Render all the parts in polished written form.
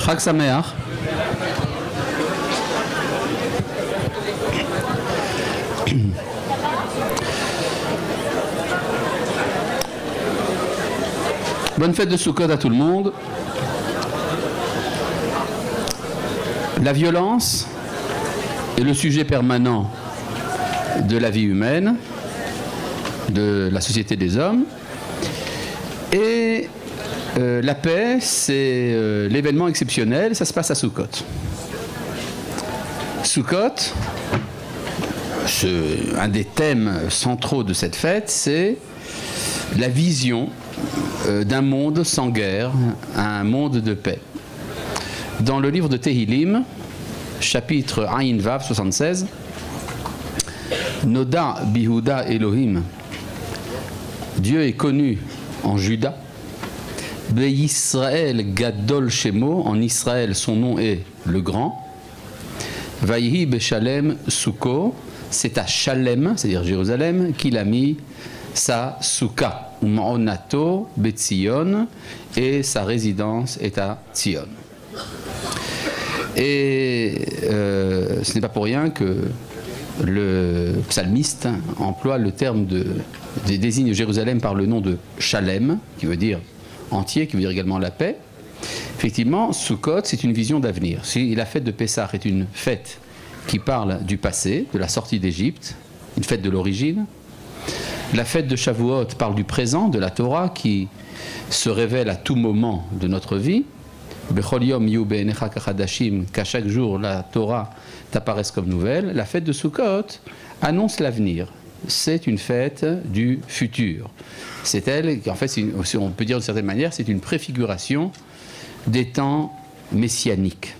Chag Sameach. Bonne fête de Sukkot à tout le monde. La violence est le sujet permanent de la vie humaine, de la société des hommes. Et la paix, c'est l'événement exceptionnel, ça se passe à Sukkot. Sukkot, un des thèmes centraux de cette fête, c'est la vision d'un monde sans guerre, un monde de paix. Dans le livre de Tehillim, chapitre Ayin Vav 76, Noda Bihuda Elohim, Dieu est connu en Juda, Be'Yisraël Gadol Shemo, en Israël son nom est le grand, Vayihi Beshalem Suko, c'est à Shalem, c'est-à-dire Jérusalem, qu'il a mis sa Souka, ou Ma'onato Betzion, et sa résidence est à Tzion. Et ce n'est pas pour rien que le psalmiste emploie le terme désigne Jérusalem par le nom de Shalem, qui veut dire entier, qui veut dire également la paix. Effectivement, Sukkot, c'est une vision d'avenir. Si la fête de Pessah est une fête qui parle du passé, de la sortie d'Égypte, une fête de l'origine, la fête de Shavuot parle du présent, de la Torah, qui se révèle à tout moment de notre vie. Qu'à chaque jour la Torah t'apparaisse comme nouvelle. La fête de Sukkot annonce l'avenir. C'est une fête du futur. C'est elle, en fait, on peut dire d'une certaine manière, c'est une préfiguration des temps messianiques.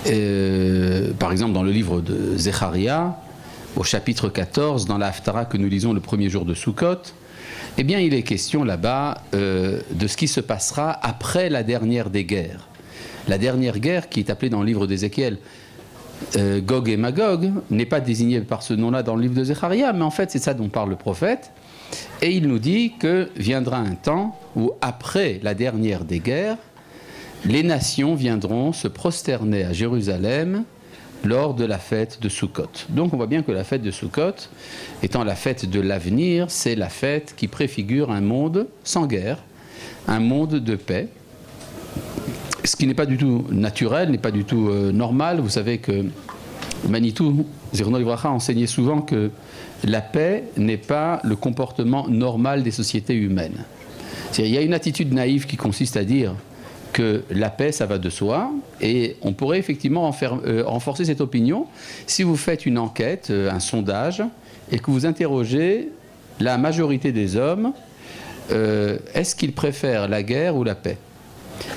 Par exemple, dans le livre de Zecharia, au chapitre 14, dans la Haftara que nous lisons le premier jour de Sukkot, eh bien, il est question là-bas de ce qui se passera après la dernière des guerres. La dernière guerre, qui est appelée dans le livre d'Ézéchiel Gog et Magog, n'est pas désignée par ce nom-là dans le livre de Zecharia, mais en fait, c'est ça dont parle le prophète. Et il nous dit que viendra un temps où, après la dernière des guerres, les nations viendront se prosterner à Jérusalem lors de la fête de Sukkot. Donc on voit bien que la fête de Sukkot, étant la fête de l'avenir, c'est la fête qui préfigure un monde sans guerre, un monde de paix, ce qui n'est pas du tout naturel, n'est pas du tout normal. Vous savez que Manitou, Zichrono Livracha, enseignait souvent que la paix n'est pas le comportement normal des sociétés humaines. Il y a une attitude naïve qui consiste à dire que la paix, ça va de soi, et on pourrait effectivement renforcer cette opinion si vous faites une enquête, un sondage, et que vous interrogez la majorité des hommes, est-ce qu'ils préfèrent la guerre ou la paix?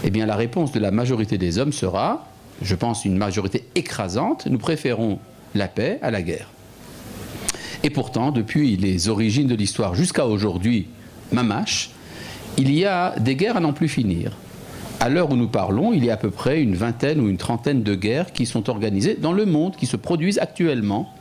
Eh bien, la réponse de la majorité des hommes sera, je pense une majorité écrasante, nous préférons la paix à la guerre. Et pourtant, depuis les origines de l'histoire jusqu'à aujourd'hui, mamache, il y a des guerres à n'en plus finir. À l'heure où nous parlons, il y a à peu près une vingtaine ou une trentaine de guerres qui sont organisées dans le monde, qui se produisent actuellement.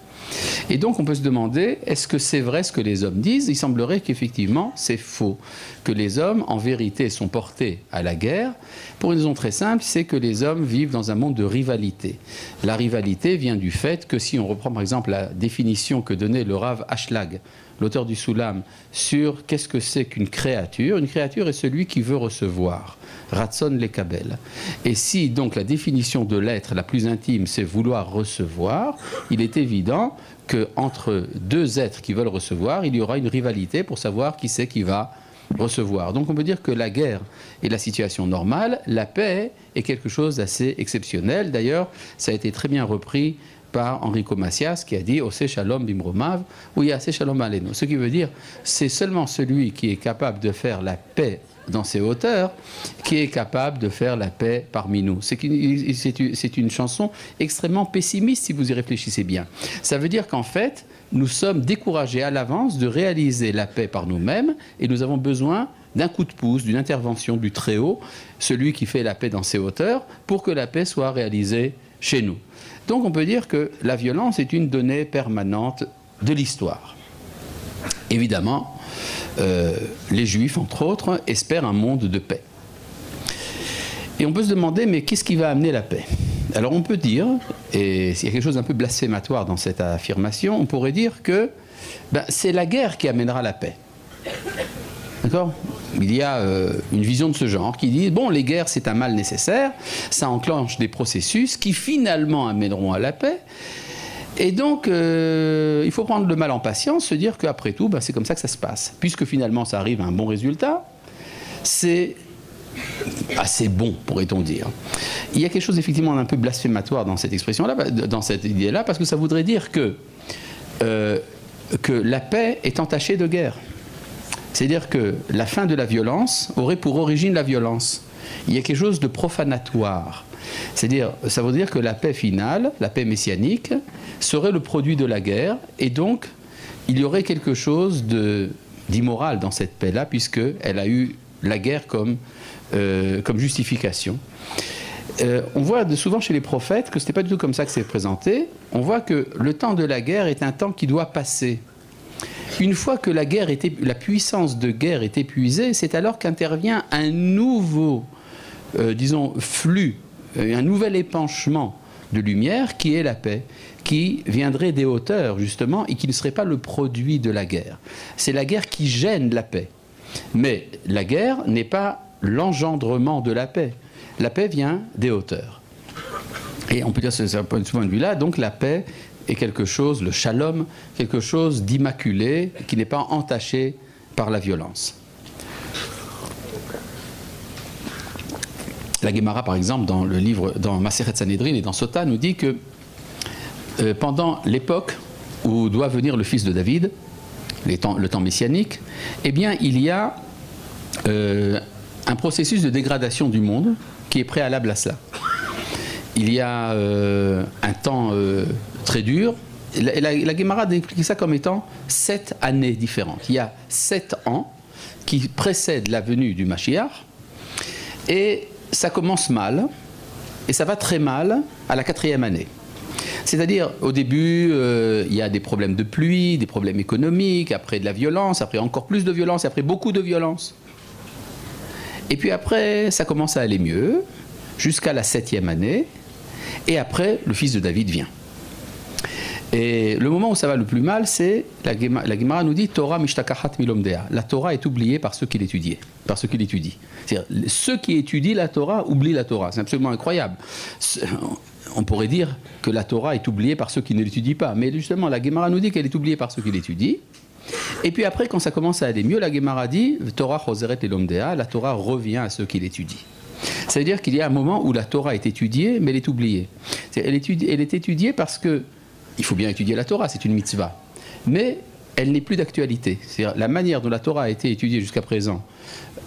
Et donc on peut se demander, est-ce que c'est vrai ce que les hommes disent? Il semblerait qu'effectivement c'est faux, que les hommes en vérité sont portés à la guerre, pour une raison très simple, c'est que les hommes vivent dans un monde de rivalité. La rivalité vient du fait que si on reprend par exemple la définition que donnait le Rav Ashlag, l'auteur du Soulam, sur qu'est-ce que c'est qu'une créature est celui qui veut recevoir. Ratson lekabel. Et si donc la définition de l'être la plus intime, c'est vouloir recevoir, il est évident qu'entre deux êtres qui veulent recevoir, il y aura une rivalité pour savoir qui c'est qui va recevoir. Donc on peut dire que la guerre est la situation normale, la paix est quelque chose d'assez exceptionnel. D'ailleurs, ça a été très bien repris par Enrico Macias qui a dit « Ose shalom bimromav » ou « Yase shalom aleno ». Ce qui veut dire c'est seulement celui qui est capable de faire la paix dans ses hauteurs, qui est capable de faire la paix parmi nous. C'est une chanson extrêmement pessimiste si vous y réfléchissez bien. Ça veut dire qu'en fait, nous sommes découragés à l'avance de réaliser la paix par nous-mêmes et nous avons besoin d'un coup de pouce, d'une intervention du Très-Haut, celui qui fait la paix dans ses hauteurs, pour que la paix soit réalisée chez nous. Donc on peut dire que la violence est une donnée permanente de l'histoire. Évidemment, les Juifs, entre autres, espèrent un monde de paix. Et on peut se demander, mais qu'est-ce qui va amener la paix? Alors on peut dire, et il y a quelque chose d'un peu blasphématoire dans cette affirmation, on pourrait dire que c'est la guerre qui amènera la paix. D'accord? Il y a une vision de ce genre qui dit, bon, les guerres c'est un mal nécessaire, ça enclenche des processus qui finalement amèneront à la paix. Et donc, il faut prendre le mal en patience, se dire qu'après tout, c'est comme ça que ça se passe. Puisque finalement ça arrive à un bon résultat, c'est assez bon, pourrait-on dire. Il y a quelque chose effectivement d'un peu blasphématoire dans cette expression-là, dans cette idée-là, parce que ça voudrait dire que la paix est entachée de guerre. C'est-à-dire que la fin de la violence aurait pour origine la violence. Il y a quelque chose de profanatoire. C'est-à-dire, ça veut dire que la paix finale, la paix messianique, serait le produit de la guerre, et donc il y aurait quelque chose d'immoral dans cette paix-là, puisqu'elle a eu la guerre comme justification. On voit souvent chez les prophètes que ce n'est pas du tout comme ça que c'est présenté. On voit que le temps de la guerre est un temps qui doit passer. Une fois que la puissance de guerre est épuisée, c'est alors qu'intervient un nouveau, flux, un nouvel épanchement de lumière qui est la paix, qui viendrait des hauteurs justement et qui ne serait pas le produit de la guerre. C'est la guerre qui gêne la paix. Mais la guerre n'est pas l'engendrement de la paix. La paix vient des hauteurs. Et on peut dire, de ce point de vue-là, donc la paix est quelque chose, le shalom, quelque chose d'immaculé, qui n'est pas entaché par la violence. La Gemara, par exemple, dans le livre, dans Masechet Sanhedrin et dans Sota, nous dit que pendant l'époque où doit venir le fils de David, le temps messianique, eh bien, il y a un processus de dégradation du monde qui est préalable à cela. Il y a un temps très dur. La Gemara décrit ça comme étant 7 années différentes. Il y a 7 ans qui précèdent la venue du Mashiach, et ça commence mal, et ça va très mal à la 4e année. C'est-à-dire, au début, il y a des problèmes de pluie, des problèmes économiques, après de la violence, après encore plus de violence, et après beaucoup de violence. Et puis après, ça commence à aller mieux, jusqu'à la 7e année, et après, le fils de David vient. Et le moment où ça va le plus mal, c'est, la Gemara nous dit, Torah mishtakahat milomdea. La Torah est oubliée par ceux qui l'étudient, par ceux qui l'étudient. C'est-à-dire, ceux qui étudient la Torah oublient la Torah. C'est absolument incroyable. On pourrait dire que la Torah est oubliée par ceux qui ne l'étudient pas. Mais justement, la Gemara nous dit qu'elle est oubliée par ceux qui l'étudient. Et puis après, quand ça commence à aller mieux, la Gemara dit, Torah choseret elomdea, la Torah revient à ceux qui l'étudient. Ça veut dire qu'il y a un moment où la Torah est étudiée, mais elle est oubliée. Elle est étudiée parce que il faut bien étudier la Torah, c'est une mitzvah. Mais elle n'est plus d'actualité. C'est-à-dire la manière dont la Torah a été étudiée jusqu'à présent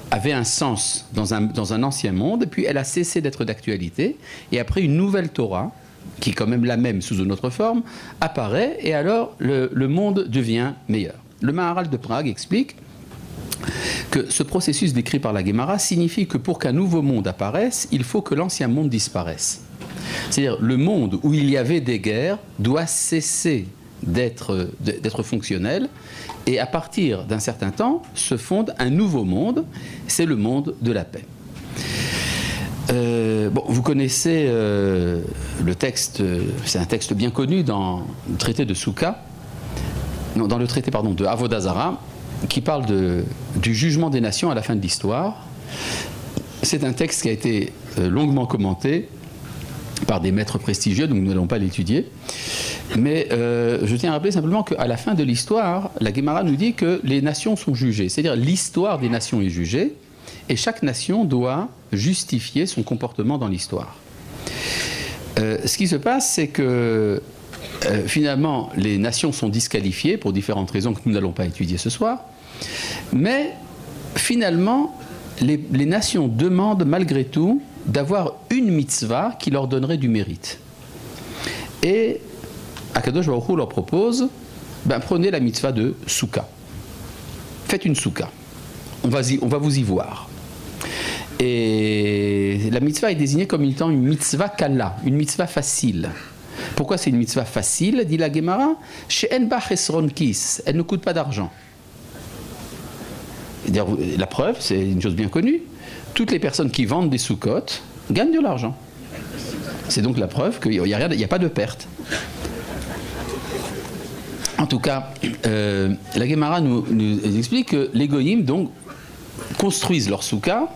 avait un sens dans un ancien monde, puis elle a cessé d'être d'actualité, et après une nouvelle Torah, qui est quand même la même sous une autre forme, apparaît, et alors le monde devient meilleur. Le Maharal de Prague explique que ce processus décrit par la Gemara signifie que pour qu'un nouveau monde apparaisse, il faut que l'ancien monde disparaisse. C'est-à-dire le monde où il y avait des guerres doit cesser d'être fonctionnel, et à partir d'un certain temps se fonde un nouveau monde, c'est le monde de la paix. Vous connaissez le texte, c'est un texte bien connu dans le traité de Souka, non, dans le traité de Avodah Zarah, qui parle du jugement des nations à la fin de l'histoire. C'est un texte qui a été longuement commenté par des maîtres prestigieux, donc nous n'allons pas l'étudier. Mais je tiens à rappeler simplement qu'à la fin de l'histoire, la Gemara nous dit que les nations sont jugées. C'est-à-dire l'histoire des nations est jugée, et chaque nation doit justifier son comportement dans l'histoire. Ce qui se passe, c'est que finalement, les nations sont disqualifiées pour différentes raisons que nous n'allons pas étudier ce soir. Mais finalement, les nations demandent malgré tout d'avoir une mitzvah qui leur donnerait du mérite. Et Akadosh Baruch Hu leur propose, prenez la mitzvah de Souka. Faites une Souka. On va vous y voir. Et la mitzvah est désignée comme étant une mitzvah kala, une mitzvah facile. Pourquoi c'est une mitzvah facile, dit la Gemara? She'en ba chesron kis, elle ne coûte pas d'argent. La preuve, c'est une chose bien connue. Toutes les personnes qui vendent des soukotes gagnent de l'argent. C'est donc la preuve qu'il n'y a pas de perte. En tout cas, la Gemara nous explique que les goyim donc construisent leur souka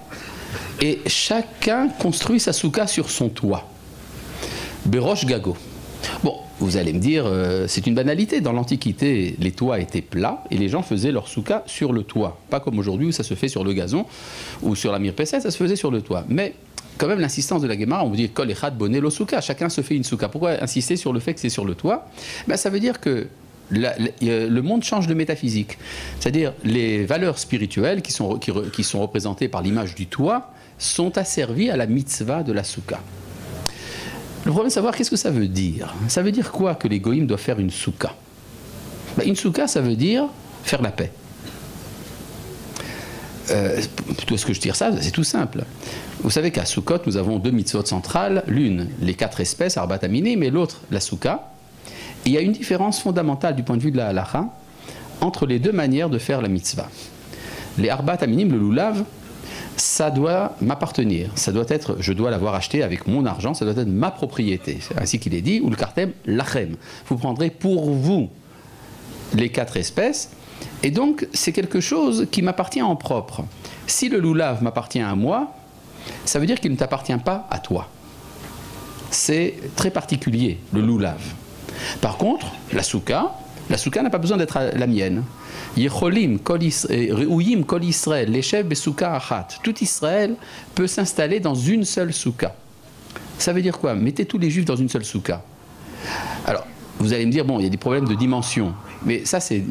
et chacun construit sa souka sur son toit. Berosh Gago. Bon, vous allez me dire, c'est une banalité. Dans l'Antiquité, les toits étaient plats et les gens faisaient leur souka sur le toit. Pas comme aujourd'hui où ça se fait sur le gazon ou sur la mirpesset, ça se faisait sur le toit. Mais quand même, l'insistance de la Gemara, on vous dit Kol Echad Boné lo souka. Chacun se fait une souka. Pourquoi insister sur le fait que c'est sur le toit? Ben, ça veut dire que le monde change de métaphysique. C'est-à-dire les valeurs spirituelles qui sont représentées par l'image du toit sont asservies à la mitzvah de la souka. Le problème, c'est de savoir qu'est-ce que ça veut dire. Ça veut dire quoi que les goïms doivent faire une souka? Ben, une souka, ça veut dire faire la paix. Tout ce que je tire ça, c'est tout simple. Vous savez qu'à Sukkot, nous avons deux mitzvot centrales, l'une, les 4 espèces, Arbat Aminim, et l'autre, la souka. Il y a une différence fondamentale du point de vue de la halacha entre les deux manières de faire la mitzvah. Les Arbat Aminim, le loulav, ça doit m'appartenir. Ça doit être, je dois l'avoir acheté avec mon argent, ça doit être ma propriété. C'est ainsi qu'il est dit, ou le kartem, lachem. Vous prendrez pour vous les 4 espèces, et donc c'est quelque chose qui m'appartient en propre. Si le loulav m'appartient à moi, ça veut dire qu'il ne t'appartient pas à toi. C'est très particulier, le loulav. Par contre, la souka n'a pas besoin d'être la mienne. Yecholim, Reuyim, Kol Israël, Leshev Besouka Achat. Tout Israël peut s'installer dans une seule souka. Ça veut dire quoi? Mettez tous les juifs dans une seule souka. Alors, vous allez me dire, bon, il y a des problèmes de dimension. Mais ça, c'est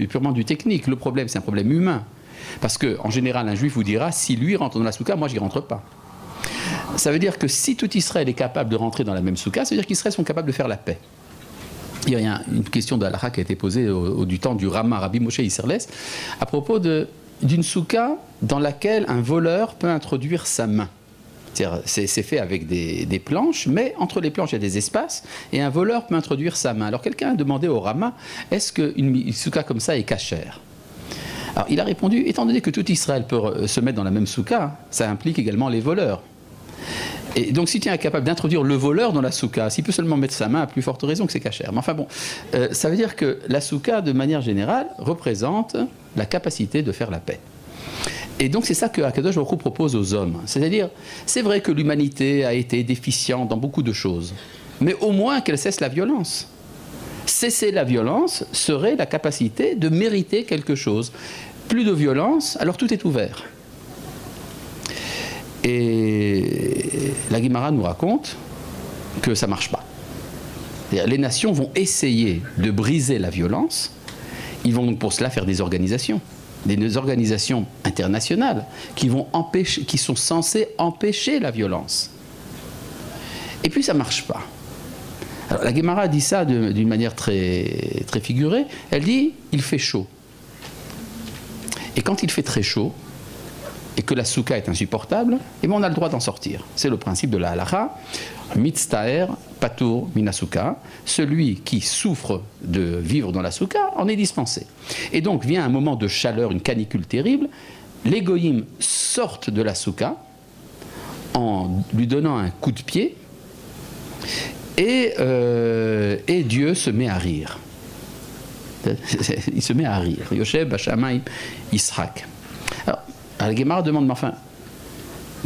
purement du technique. Le problème, c'est un problème humain. Parce qu'en général, un juif vous dira, si lui rentre dans la souka, moi, je n'y rentre pas. Ça veut dire que si tout Israël est capable de rentrer dans la même souka, ça veut dire qu'Israël sont capables de faire la paix. Il y a une question de halakha qui a été posée du temps du Rama, Rabbi Moshe Isserles, à propos d'une souka dans laquelle un voleur peut introduire sa main. C'est fait avec des planches, mais entre les planches, il y a des espaces, et un voleur peut introduire sa main. Alors quelqu'un a demandé au Rama, est-ce qu'une souka comme ça est cachère? Alors il a répondu, étant donné que tout Israël peut se mettre dans la même souka, ça implique également les voleurs. Et donc si tu es incapable d'introduire le voleur dans la souka, s'il peut seulement mettre sa main, à plus forte raison que c'est cachère. Mais enfin bon, ça veut dire que la souka, de manière générale, représente la capacité de faire la paix. Et donc c'est ça que Akadosh Baruch Hu propose aux hommes. C'est-à-dire, c'est vrai que l'humanité a été déficiente dans beaucoup de choses, mais au moins qu'elle cesse la violence. Cesser la violence serait la capacité de mériter quelque chose. Plus de violence, alors tout est ouvert. Et la Gemara nous raconte que ça ne marche pas. Les nations vont essayer de briser la violence. Ils vont donc pour cela faire des organisations internationales qui sont censées empêcher la violence. Et puis ça ne marche pas. Alors, la Gemara dit ça d'une manière très, très figurée. Elle dit, il fait chaud. Et quand il fait très chaud, et que la souka est insupportable, et bien on a le droit d'en sortir. C'est le principe de la halacha. Mitztaer patur minasuka. Celui qui souffre de vivre dans la souka en est dispensé. Et donc vient un moment de chaleur, une canicule terrible. Les goyim sortent de la souka en lui donnant un coup de pied, et Dieu se met à rire. Il se met à rire. Yoshev Bashamayim Yisrak. Alors, la Gemara demande, mais enfin,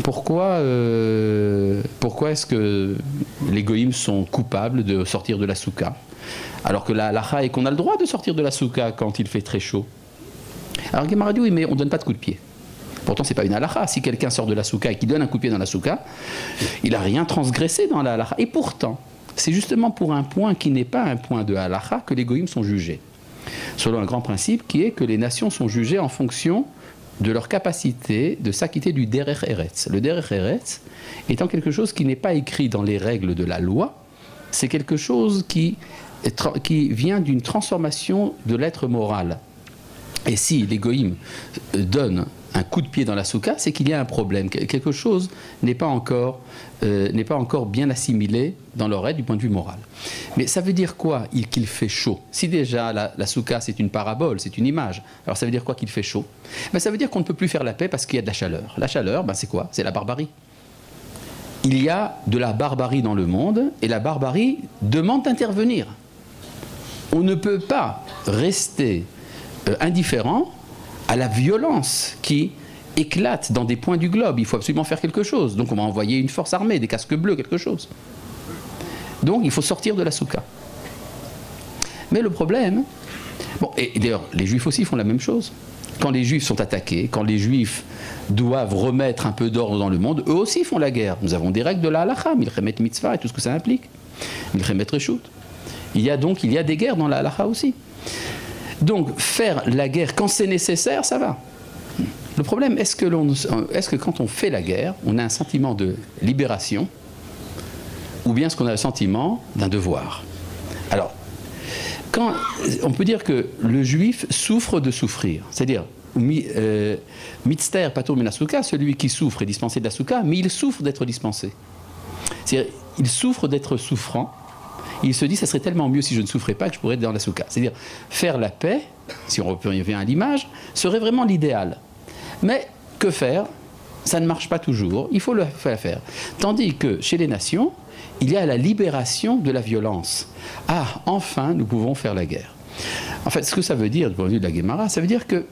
pourquoi est-ce que les goïms sont coupables de sortir de la souka, alors que la halacha est qu'on a le droit de sortir de la souka quand il fait très chaud? Alors la Gemara dit, oui, mais on ne donne pas de coup de pied. Pourtant, ce n'est pas une halacha. Si quelqu'un sort de la souka et qu'il donne un coup de pied dans la souka, il n'a rien transgressé dans la halacha. Et pourtant, c'est justement pour un point qui n'est pas un point de halacha que les goïms sont jugés. Selon un grand principe qui est que les nations sont jugées en fonction de leur capacité de s'acquitter du derech eretz. Le derech eretz étant quelque chose qui n'est pas écrit dans les règles de la loi, c'est quelque chose qui vient d'une transformation de l'être moral. Et si les goïms donnent un coup de pied dans la souka, c'est qu'il y a un problème. Quelque chose n'est pas encore bien assimilé dans leur aide du point de vue moral. Mais ça veut dire quoi qu'il fait chaud? Si déjà la souka c'est une parabole, c'est une image, alors ça veut dire quoi qu'il fait chaud? Ben, ça veut dire qu'on ne peut plus faire la paix parce qu'il y a de la chaleur. La chaleur, ben, c'est quoi? C'est la barbarie. il y a de la barbarie dans le monde et la barbarie demande d'intervenir. On ne peut pas rester indifférent à la violence qui éclate dans des points du globe. Il faut absolument faire quelque chose. Donc on va envoyer une force armée, des casques bleus, quelque chose. Donc il faut sortir de la soukha. Mais le problème... Bon, et d'ailleurs, les Juifs aussi font la même chose. Quand les Juifs sont attaqués, quand les Juifs doivent remettre un peu d'ordre dans le monde, eux aussi font la guerre. Nous avons des règles de la halakha, milchemet mitzvah et tout ce que ça implique. Milchemet reshut. Il y a des guerres dans la halakha aussi. Donc, faire la guerre quand c'est nécessaire, ça va. Le problème, est-ce que quand on fait la guerre, on a un sentiment de libération, ou bien est-ce qu'on a le sentiment d'un devoir? Alors, on peut dire que le juif souffre de souffrir, c'est-à-dire mitzter patur min hasouka, celui qui souffre est dispensé de la souka, mais il souffre d'être dispensé. C'est-à-dire, il souffre d'être souffrant. Il se dit, ça serait tellement mieux si je ne souffrais pas que je pourrais être dans la souka. C'est-à-dire, faire la paix, si on revient à l'image, serait vraiment l'idéal. Mais que faire? Ça ne marche pas toujours. Il faut le faire. Tandis que chez les nations, il y a la libération de la violence. Ah, enfin, nous pouvons faire la guerre. En fait, ce que ça veut dire, du point de vue de la Guémara, ça veut dire que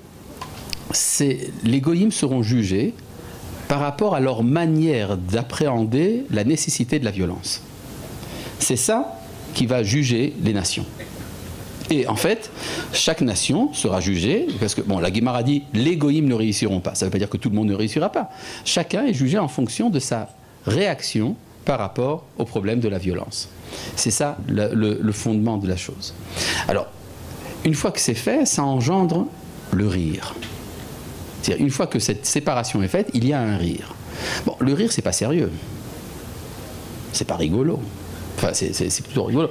les goïms seront jugés par rapport à leur manière d'appréhender la nécessité de la violence. C'est ça qui va juger les nations. Et en fait, chaque nation sera jugée, parce que, bon, la Guémara dit, les goïms ne réussiront pas. Ça ne veut pas dire que tout le monde ne réussira pas. Chacun est jugé en fonction de sa réaction par rapport au problème de la violence. C'est ça le fondement de la chose. Alors, une fois que c'est fait, ça engendre le rire. C'est-à-dire, une fois que cette séparation est faite, il y a un rire. Bon, le rire, c'est pas sérieux. C'est pas rigolo. Enfin, c'est plutôt rigolo.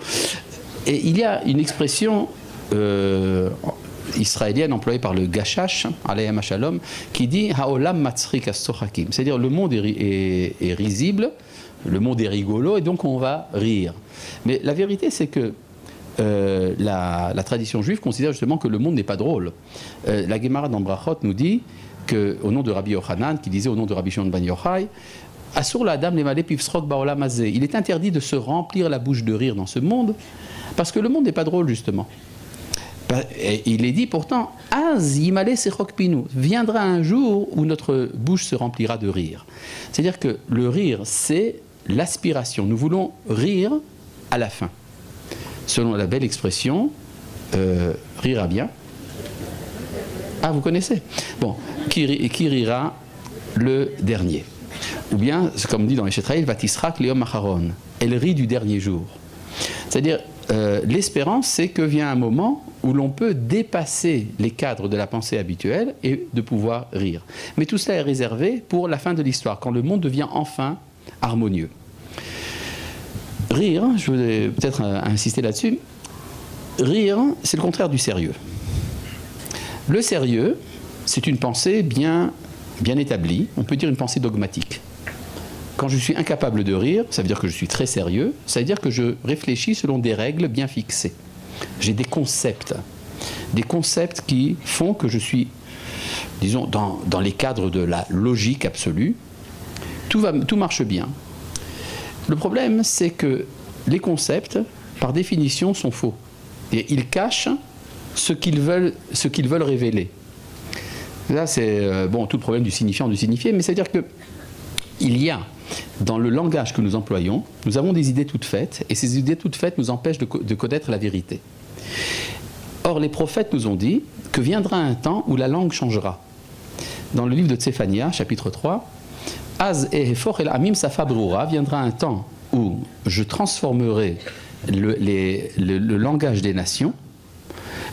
Et il y a une expression israélienne employée par le Gashash, alayhim hashalom, qui dit « Haolam matzrik as-sochakim », c'est-à-dire le monde est risible, le monde est rigolo, et donc on va rire. Mais la vérité, c'est que la tradition juive considère justement que le monde n'est pas drôle. La Gemara dans Brachot nous dit qu'au nom de Rabbi Yochanan, qui disait au nom de Rabbi Shimon ben Yochai, Asur la dame lemale pivsrok baolam hazeh. Il est interdit de se remplir la bouche de rire dans ce monde, parce que le monde n'est pas drôle, justement. Et il est dit pourtant, Az yimale sechok pinu. Viendra un jour où notre bouche se remplira de rire. C'est-à-dire que le rire, c'est l'aspiration. Nous voulons rire à la fin. Selon la belle expression, rira bien. Ah, vous connaissez? Bon, qui rira le dernier? Ou bien, comme dit dans les Shetraïl, Vatisrak Leom Acharon. Elle rit du dernier jour. C'est-à-dire, l'espérance, c'est que vient un moment où l'on peut dépasser les cadres de la pensée habituelle et de pouvoir rire. Mais tout cela est réservé pour la fin de l'histoire, quand le monde devient enfin harmonieux. Rire, je voudrais peut-être insister là-dessus, rire, c'est le contraire du sérieux. Le sérieux, c'est une pensée bien établie, on peut dire une pensée dogmatique. Quand je suis incapable de rire, ça veut dire que je suis très sérieux, ça veut dire que je réfléchis selon des règles bien fixées. J'ai des concepts qui font que je suis, disons, dans les cadres de la logique absolue. Tout marche bien. Le problème, c'est que les concepts, par définition, sont faux. Et ils cachent ce qu'ils veulent révéler. Là, c'est tout le problème du signifiant, du signifié, mais c'est-à-dire que il y a, dans le langage que nous employons, nous avons des idées toutes faites, et ces idées toutes faites nous empêchent de connaître la vérité. Or, les prophètes nous ont dit que viendra un temps où la langue changera. Dans le livre de Tsephania, chapitre 3, Az ehefor el amim safa brura, viendra un temps où je transformerai le langage des nations,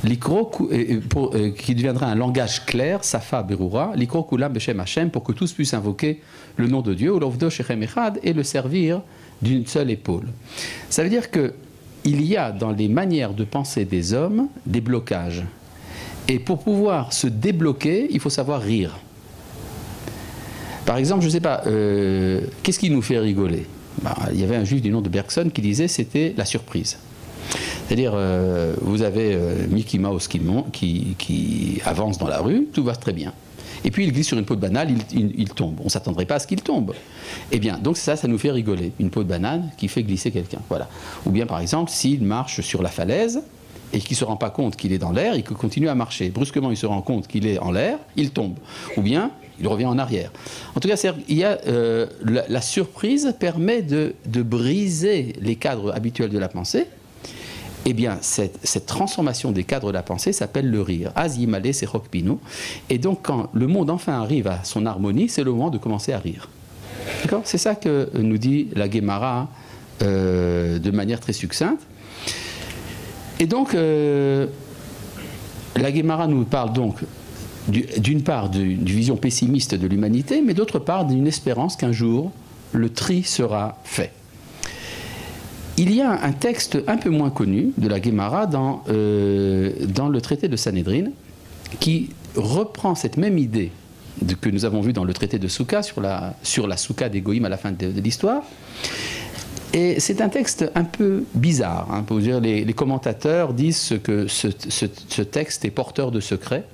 qui deviendra un langage clair, Safa Berura, Likro Kulam Beshem Hashem, pour que tous puissent invoquer le nom de Dieu, Ulovdo Shechem Echad, et le servir d'une seule épaule. Ça veut dire qu'il y a dans les manières de penser des hommes des blocages. Et pour pouvoir se débloquer, il faut savoir rire. Par exemple, je ne sais pas, qu'est-ce qui nous fait rigoler? Il y avait un juif du nom de Bergson qui disait c'était la surprise. C'est-à-dire, vous avez Mickey Mouse qui avance dans la rue, tout va très bien. et puis il glisse sur une peau de banane, il tombe. On ne s'attendrait pas à ce qu'il tombe. Eh bien, donc ça nous fait rigoler. Une peau de banane qui fait glisser quelqu'un. Voilà. Ou bien, par exemple, s'il marche sur la falaise et qu'il ne se rend pas compte qu'il est dans l'air et qu'il continue à marcher. Brusquement, il se rend compte qu'il est en l'air, il tombe. Ou bien, il revient en arrière. En tout cas, il y a, la surprise permet de briser les cadres habituels de la pensée. Eh bien, cette transformation des cadres de la pensée s'appelle le rire. Az-yimale sechok pinu. Et donc, quand le monde enfin arrive à son harmonie, c'est le moment de commencer à rire. D'accord ? C'est ça que nous dit la Guémara de manière très succincte. Et donc, la Guémara nous parle donc d'une part d'une vision pessimiste de l'humanité, mais d'autre part d'une espérance qu'un jour, le tri sera fait. Il y a un texte un peu moins connu de la Guémara dans le traité de Sanhédrin qui reprend cette même idée que nous avons vue dans le traité de Souka sur la Souka des Goïm à la fin de l'histoire. Et c'est un texte un peu bizarre. Hein, pour dire, les commentateurs disent que ce texte est porteur de secrets.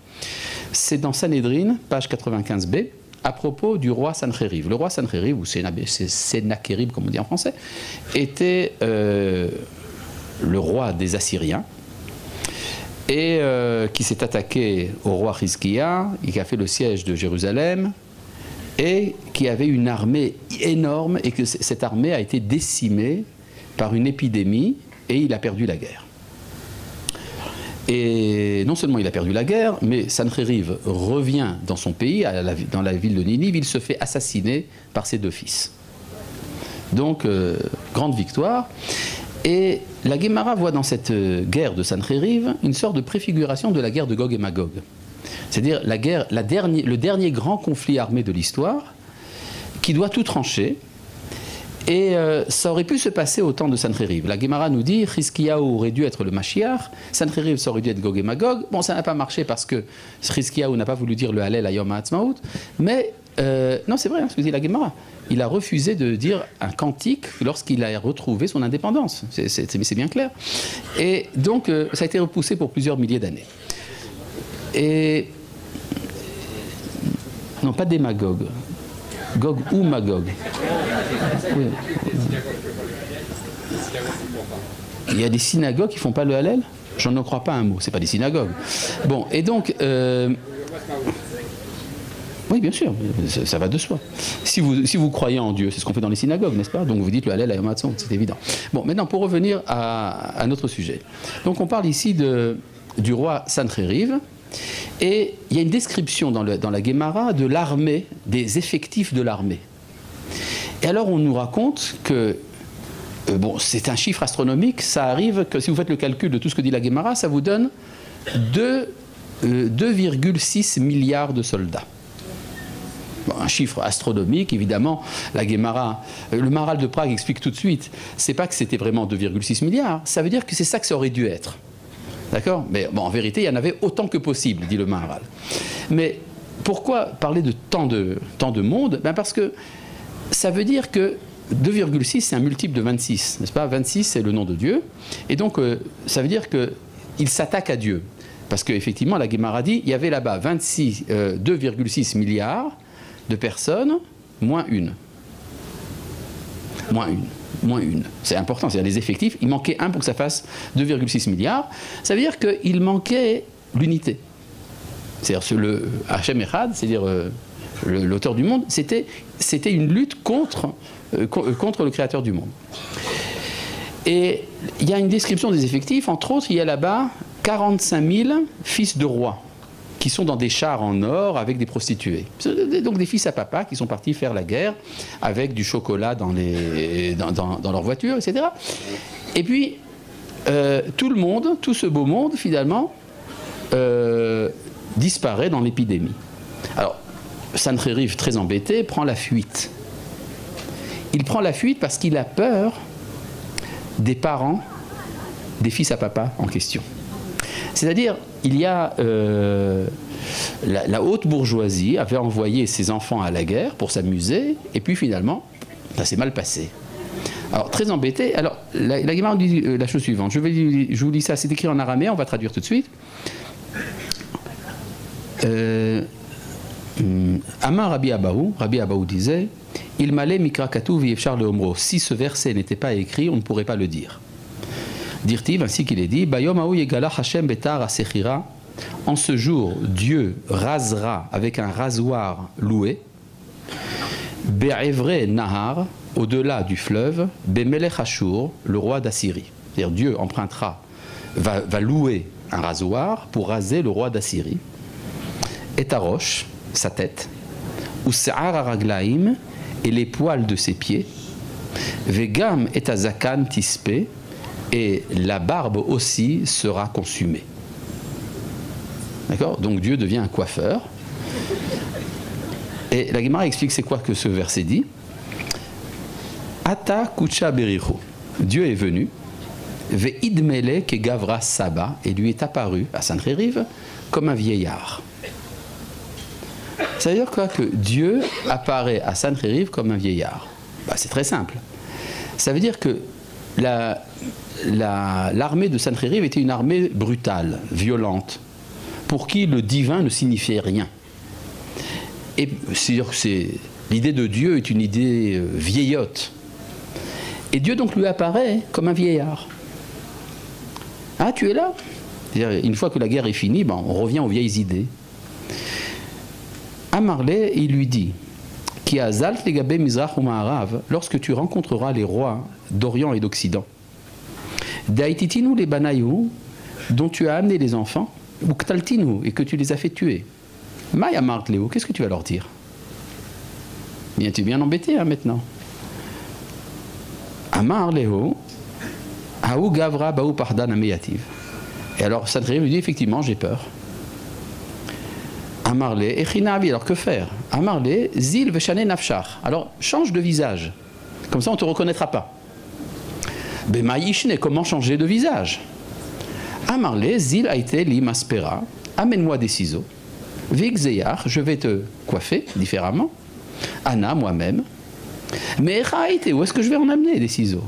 C'est dans Sanhédrin, page 95b, à propos du roi Sanchériv. Le roi Sanchériv, ou Sénachérib comme on dit en français, était le roi des Assyriens et qui s'est attaqué au roi Hizkiya, qui a fait le siège de Jérusalem et qui avait une armée énorme et que cette armée a été décimée par une épidémie et il a perdu la guerre. Et non seulement il a perdu la guerre, mais Sanchériv revient dans son pays, dans la ville de Ninive, il se fait assassiner par ses 2 fils. Donc, grande victoire. Et la Guémara voit dans cette guerre de Sanchériv une sorte de préfiguration de la guerre de Gog et Magog. C'est-à-dire le dernier grand conflit armé de l'histoire qui doit tout trancher. Et ça aurait pu se passer au temps de Sanchériv. La Guémara nous dit Hizkiyahu aurait dû être le Mashiach, Sanchériv ça aurait dû être Gog et Magog. Bon, ça n'a pas marché parce que Hizkiyahu n'a pas voulu dire le Hallel à Yom HaAtzmaut, mais non, c'est vrai, hein, ce que dit la Guémara. Il a refusé de dire un cantique lorsqu'il a retrouvé son indépendance. C'est bien clair. Et donc, ça a été repoussé pour plusieurs milliers d'années. Et non, pas démagogue. Gog ou Magog. Oui. Il y a des synagogues qui ne font pas le Hallel ? J'en ne crois pas un mot, ce n'est pas des synagogues. Bon, et donc... oui, bien sûr, ça va de soi. Si vous croyez en Dieu, c'est ce qu'on fait dans les synagogues, n'est-ce pas ? Donc vous dites le Hallel à Yom HaAtzmaut, c'est évident. Bon, maintenant, pour revenir à notre sujet. Donc on parle ici du roi Sanchériv. Et il y a une description dans la Guémara de l'armée, des effectifs de l'armée. Et alors on nous raconte que, bon, c'est un chiffre astronomique, ça arrive que si vous faites le calcul de tout ce que dit la Guémara, ça vous donne 2,6 milliards de soldats. Bon, un chiffre astronomique, évidemment, la Guémara, le Maharal de Prague explique tout de suite, c'est pas que c'était vraiment 2,6 milliards, ça veut dire que c'est ça que ça aurait dû être. D'accord ? Mais bon, en vérité, il y en avait autant que possible, dit le Maharal. Mais pourquoi parler de tant de monde ? Ben parce que ça veut dire que 2,6, c'est un multiple de 26, n'est-ce pas ? 26, c'est le nom de Dieu. Et donc, ça veut dire qu'il s'attaque à Dieu. Parce qu'effectivement, la Guémara dit, il y avait là-bas 2,6 milliards de personnes, moins une. Moins une. C'est important, c'est-à-dire les effectifs. Il manquait un pour que ça fasse 2,6 milliards. Ça veut dire qu'il manquait l'unité. C'est-à-dire le Hachem Echad, c'est-à-dire l'auteur du monde, c'était une lutte contre le créateur du monde. Et il y a une description des effectifs. Entre autres, il y a là-bas 45 000 fils de rois qui sont dans des chars en or avec des prostituées. Donc des fils à papa qui sont partis faire la guerre avec du chocolat dans leur voiture, etc. Et puis, tout le monde, tout ce beau monde, finalement, disparaît dans l'épidémie. Alors, Sanchériv, très embêté, prend la fuite. Il prend la fuite parce qu'il a peur des parents des fils à papa en question. C'est-à-dire, il y a la haute bourgeoisie avait envoyé ses enfants à la guerre pour s'amuser, et puis finalement, ça s'est mal passé. Alors, très embêté. Alors, la Guémara dit la chose suivante. Je vous lis ça, c'est écrit en araméen, on va traduire tout de suite. Amar Rabbi Abahu disait, il m'allait mikra katuv yefshar leomro. Si ce verset n'était pas écrit, on ne pourrait pas le dire. Dire-t-il, ainsi qu'il est dit, Bayom haou yegala Hashem betar asechira. En ce jour, Dieu rasera avec un rasoir loué, Be'evre Nahar, au-delà du fleuve, Be'melech Ashur, le roi d'Assyrie. C'est-à-dire Dieu empruntera, va louer un rasoir pour raser le roi d'Assyrie. Et Tarosh, sa tête, ou Se'ar Araglaim, et les poils de ses pieds, Vegam et Azakan Tispe, et la barbe aussi sera consumée. D'accord? Donc Dieu devient un coiffeur. Et la Gemara explique c'est quoi que ce verset dit. Ata kucha bericho. Dieu est venu. Ve'idmele ke gavra saba. Et lui est apparu à Sancheriv comme un vieillard. Ça veut dire quoi que Dieu apparaît à Sancheriv comme un vieillard? Bah, c'est très simple. Ça veut dire que l'armée de Sancheriv était une armée brutale, violente, pour qui le divin ne signifiait rien. Et l'idée de Dieu est une idée vieillotte. Et Dieu donc lui apparaît comme un vieillard. Ah, tu es là? Une fois que la guerre est finie, ben, on revient aux vieilles idées. Amarlé, il lui dit, Ki azalt legabe mizrach ou ma'arav, lorsque tu rencontreras les rois d'Orient et d'Occident, Daititinu les banayou, dont tu as amené les enfants, ou ktaltinu, et que tu les as fait tuer. Maya Mart Léo, qu'est-ce que tu vas leur dire? Bien, tu es bien embêté hein, maintenant. Amar Léo, Aou Gavra Baou Pardan Ameyativ. Et alors Sancheriv lui dit effectivement, j'ai peur. Amarlé, Echinavi, alors que faire? Amarlé, Zil Veshane Nafshar. Alors change de visage. Comme ça on ne te reconnaîtra pas. Bemaïshne, comment changer de visage? Amarlé, Zil Aite Li Maspera. Amène-moi des ciseaux. Vigzeyar, je vais te coiffer différemment. Anna, moi-même. Mais Echaïte, où est-ce que je vais en amener des ciseaux?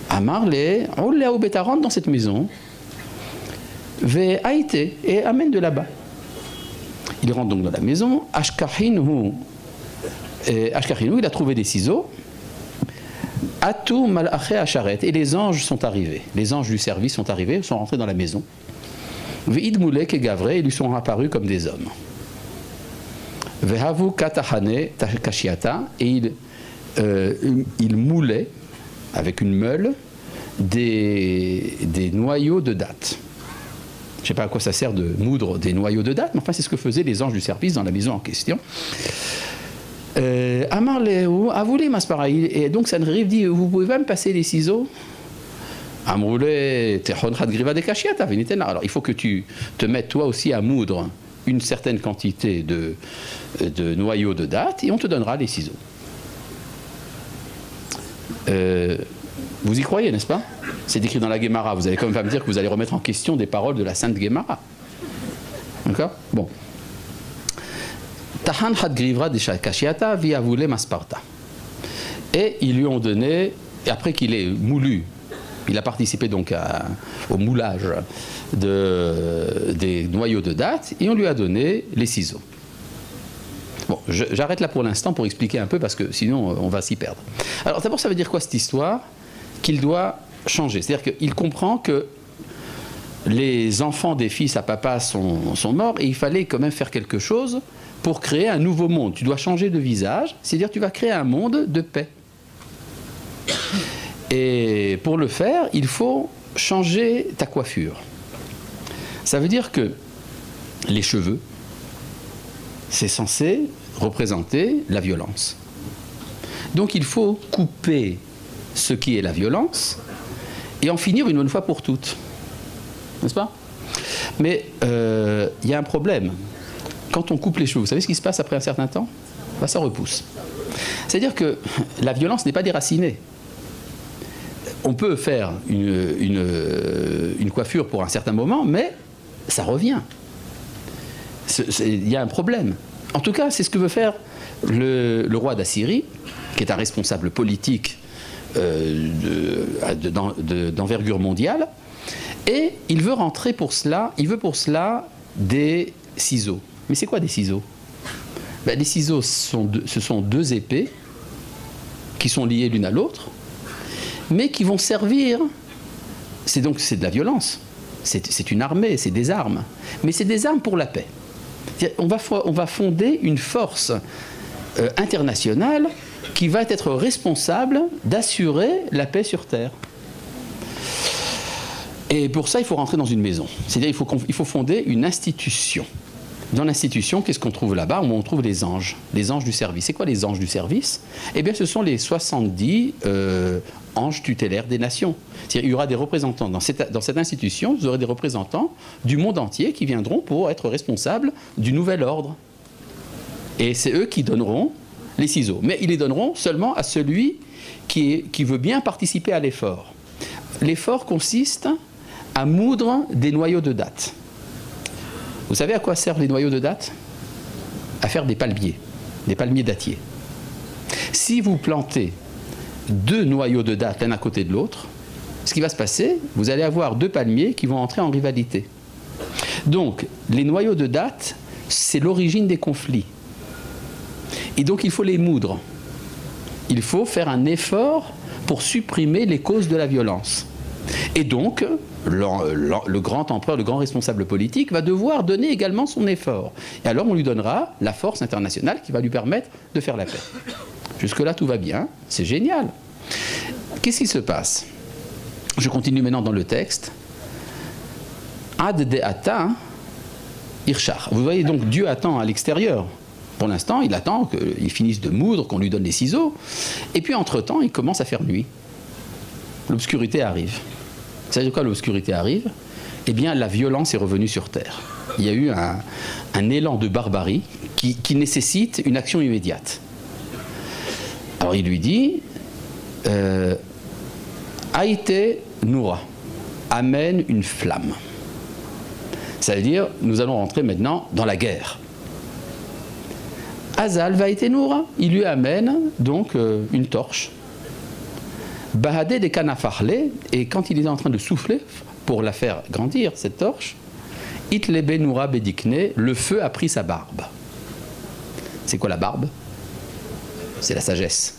Amarlé, Olléaou Beta, rentre dans cette maison. Ve Aïte, et amène de là-bas. Il rentre donc dans la maison. Ashkahinu, il a trouvé des ciseaux. Atou malache acharet. Et les anges sont arrivés. Les anges du service sont arrivés, sont rentrés dans la maison. Ve'id moulek et Gavré, ils lui sont apparus comme des hommes. Ve'havu katahane kashiata. Et il moulait avec une meule des noyaux de dattes. Je ne sais pas à quoi ça sert de moudre des noyaux de dattes, mais enfin c'est ce que faisaient les anges du service dans la maison en question. Amar Léou, avoulé Masparaïl, et donc Sancheriv dit, vous pouvez pas me passer les ciseaux? Amroulé, Tehonrad Griva de Kashiata, alors il faut que tu te mettes toi aussi à moudre une certaine quantité de noyaux de dattes et on te donnera les ciseaux. Vous y croyez, n'est-ce pas? C'est écrit dans la Gemara. Vous allez quand même pas me dire que vous allez remettre en question des paroles de la Sainte Gemara. D'accord? Bon. Tahan had grivra de kashiata via voulé masparta. Et ils lui ont donné, et après qu'il ait moulu, il a participé donc au moulage des noyaux de dattes, et on lui a donné les ciseaux. Bon, j'arrête là pour l'instant pour expliquer un peu, parce que sinon on va s'y perdre. Alors d'abord, ça veut dire quoi cette histoire? Qu'il doit changer. C'est-à-dire qu'il comprend que les enfants des fils à papa sont morts et il fallait quand même faire quelque chose pour créer un nouveau monde. Tu dois changer de visage, c'est-à-dire tu vas créer un monde de paix. Et pour le faire, il faut changer ta coiffure. Ça veut dire que les cheveux, c'est censé représenter la violence. Donc il faut couper ce qui est la violence et en finir une bonne fois pour toutes. N'est-ce pas? Mais il y a un problème. Quand on coupe les cheveux, vous savez ce qui se passe après un certain temps? Ben, ça repousse. C'est-à-dire que la violence n'est pas déracinée. On peut faire une coiffure pour un certain moment, mais ça revient. Il y a un problème. En tout cas, c'est ce que veut faire le roi d'Assyrie, qui est un responsable politique d'envergure mondiale, et il veut rentrer pour cela, des ciseaux. Mais c'est quoi des ciseaux? Ben, les ciseaux, ce sont deux épées qui sont liées l'une à l'autre, mais qui vont servir, c'est de la violence, c'est une armée, c'est des armes, mais c'est des armes pour la paix. On va fonder une force internationale qui va être responsable d'assurer la paix sur Terre. Et pour ça, il faut rentrer dans une maison. C'est-à-dire qu'il faut fonder une institution. Dans l'institution, qu'est-ce qu'on trouve là-bas? On trouve les anges du service. C'est quoi les anges du service? Eh bien, ce sont les 70 anges tutélaires des nations. C'est-à-dire, il y aura des représentants dans cette institution, vous aurez des représentants du monde entier qui viendront pour être responsables du nouvel ordre. Et c'est eux qui donneront les ciseaux. Mais ils les donneront seulement à celui qui veut bien participer à l'effort. L'effort consiste à moudre des noyaux de dattes. Vous savez à quoi servent les noyaux de dattes? À faire des palmiers dattiers. Si vous plantez deux noyaux de dattes l'un à côté de l'autre, ce qui va se passer, vous allez avoir deux palmiers qui vont entrer en rivalité. Donc, les noyaux de dattes, c'est l'origine des conflits. Et donc, il faut les moudre. Il faut faire un effort pour supprimer les causes de la violence. Et donc, le grand empereur, le grand responsable politique va devoir donner également son effort. Et alors on lui donnera la force internationale qui va lui permettre de faire la paix. Jusque-là, tout va bien, c'est génial. Qu'est-ce qui se passe? Je continue maintenant dans le texte. Ad de ata irshar. Vous voyez donc, Dieu attend à l'extérieur. Pour l'instant, il attend qu'il finisse de moudre, qu'on lui donne les ciseaux. Et puis, entre-temps, il commence à faire nuit. L'obscurité arrive. Vous savez de quoi l'obscurité arrive? Eh bien, la violence est revenue sur Terre. Il y a eu un élan de barbarie qui nécessite une action immédiate. Alors, il lui dit Haïté Noura, amène une flamme. Ça veut dire, nous allons rentrer maintenant dans la guerre. Azal va été Noura, il lui amène donc une torche. Bahadé des canafarlés, et quand il est en train de souffler pour la faire grandir, cette torche, Itlebe Noura Bedikne, le feu a pris sa barbe. C'est quoi la barbe? C'est la sagesse.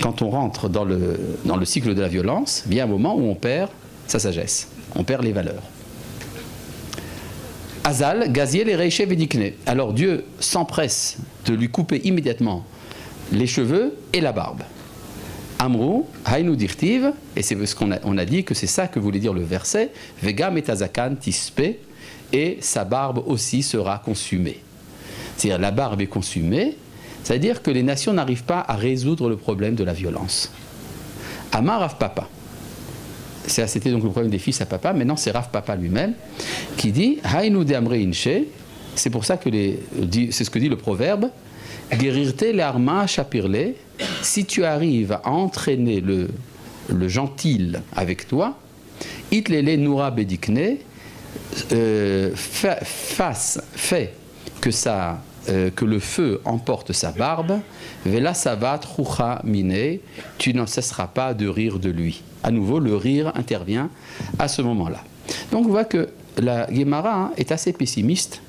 Quand on rentre dans le cycle de la violence, vient un moment où on perd sa sagesse, on perd les valeurs. Azal, Gaziel et Reiché Bedikne. Alors Dieu s'empresse de lui couper immédiatement les cheveux et la barbe. Amrou, Haïnou dirtiv, et c'est ce qu'on a dit que c'est ça que voulait dire le verset, Vega metazakan tispe, et sa barbe aussi sera consumée. C'est-à-dire la barbe est consumée, c'est-à-dire que les nations n'arrivent pas à résoudre le problème de la violence. Amar Rav Papa. C'était donc le problème des fils à papa, maintenant c'est Rav Papa lui-même qui dit Haïnou de Amre Inche, c'est pour ça que c'est ce que dit le proverbe, Guérirte l'arma chapirle, si tu arrives à entraîner le gentil avec toi, itlele noura bedikne, fait que le feu emporte sa barbe, vela savat roucha mine, tu n'en cesseras pas de rire de lui. À nouveau, le rire intervient à ce moment-là. Donc on voit que la Guémara est assez pessimiste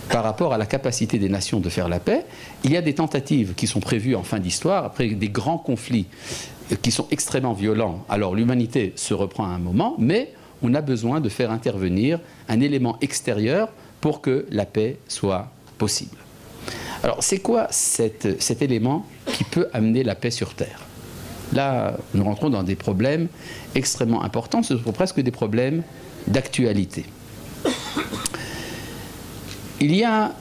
par rapport à la capacité des nations de faire la paix. Il y a des tentatives qui sont prévues en fin d'histoire, après des grands conflits qui sont extrêmement violents. Alors l'humanité se reprend à un moment, mais on a besoin de faire intervenir un élément extérieur pour que la paix soit possible. Alors c'est quoi cet élément qui peut amener la paix sur Terre? Là, nous rentrons dans des problèmes extrêmement importants, ce sont presque des problèmes d'actualité. Il y a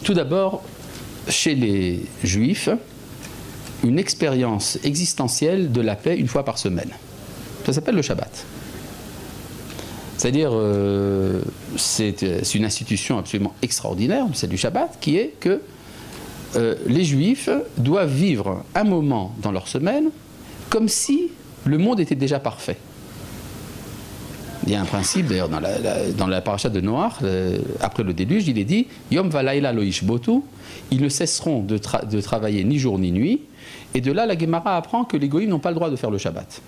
tout d'abord chez les Juifs une expérience existentielle de la paix une fois par semaine. Ça s'appelle le Shabbat. C'est-à-dire, c'est une institution absolument extraordinaire, c'est du Shabbat, qui est que les Juifs doivent vivre un moment dans leur semaine comme si le monde était déjà parfait. Il y a un principe, d'ailleurs, dans la paracha de Noach, après le déluge, il est dit Yom valaila lo ishbotu, ils ne cesseront de travailler ni jour ni nuit. Et de là, la Gemara apprend que les goïms n'ont pas le droit de faire le Shabbat.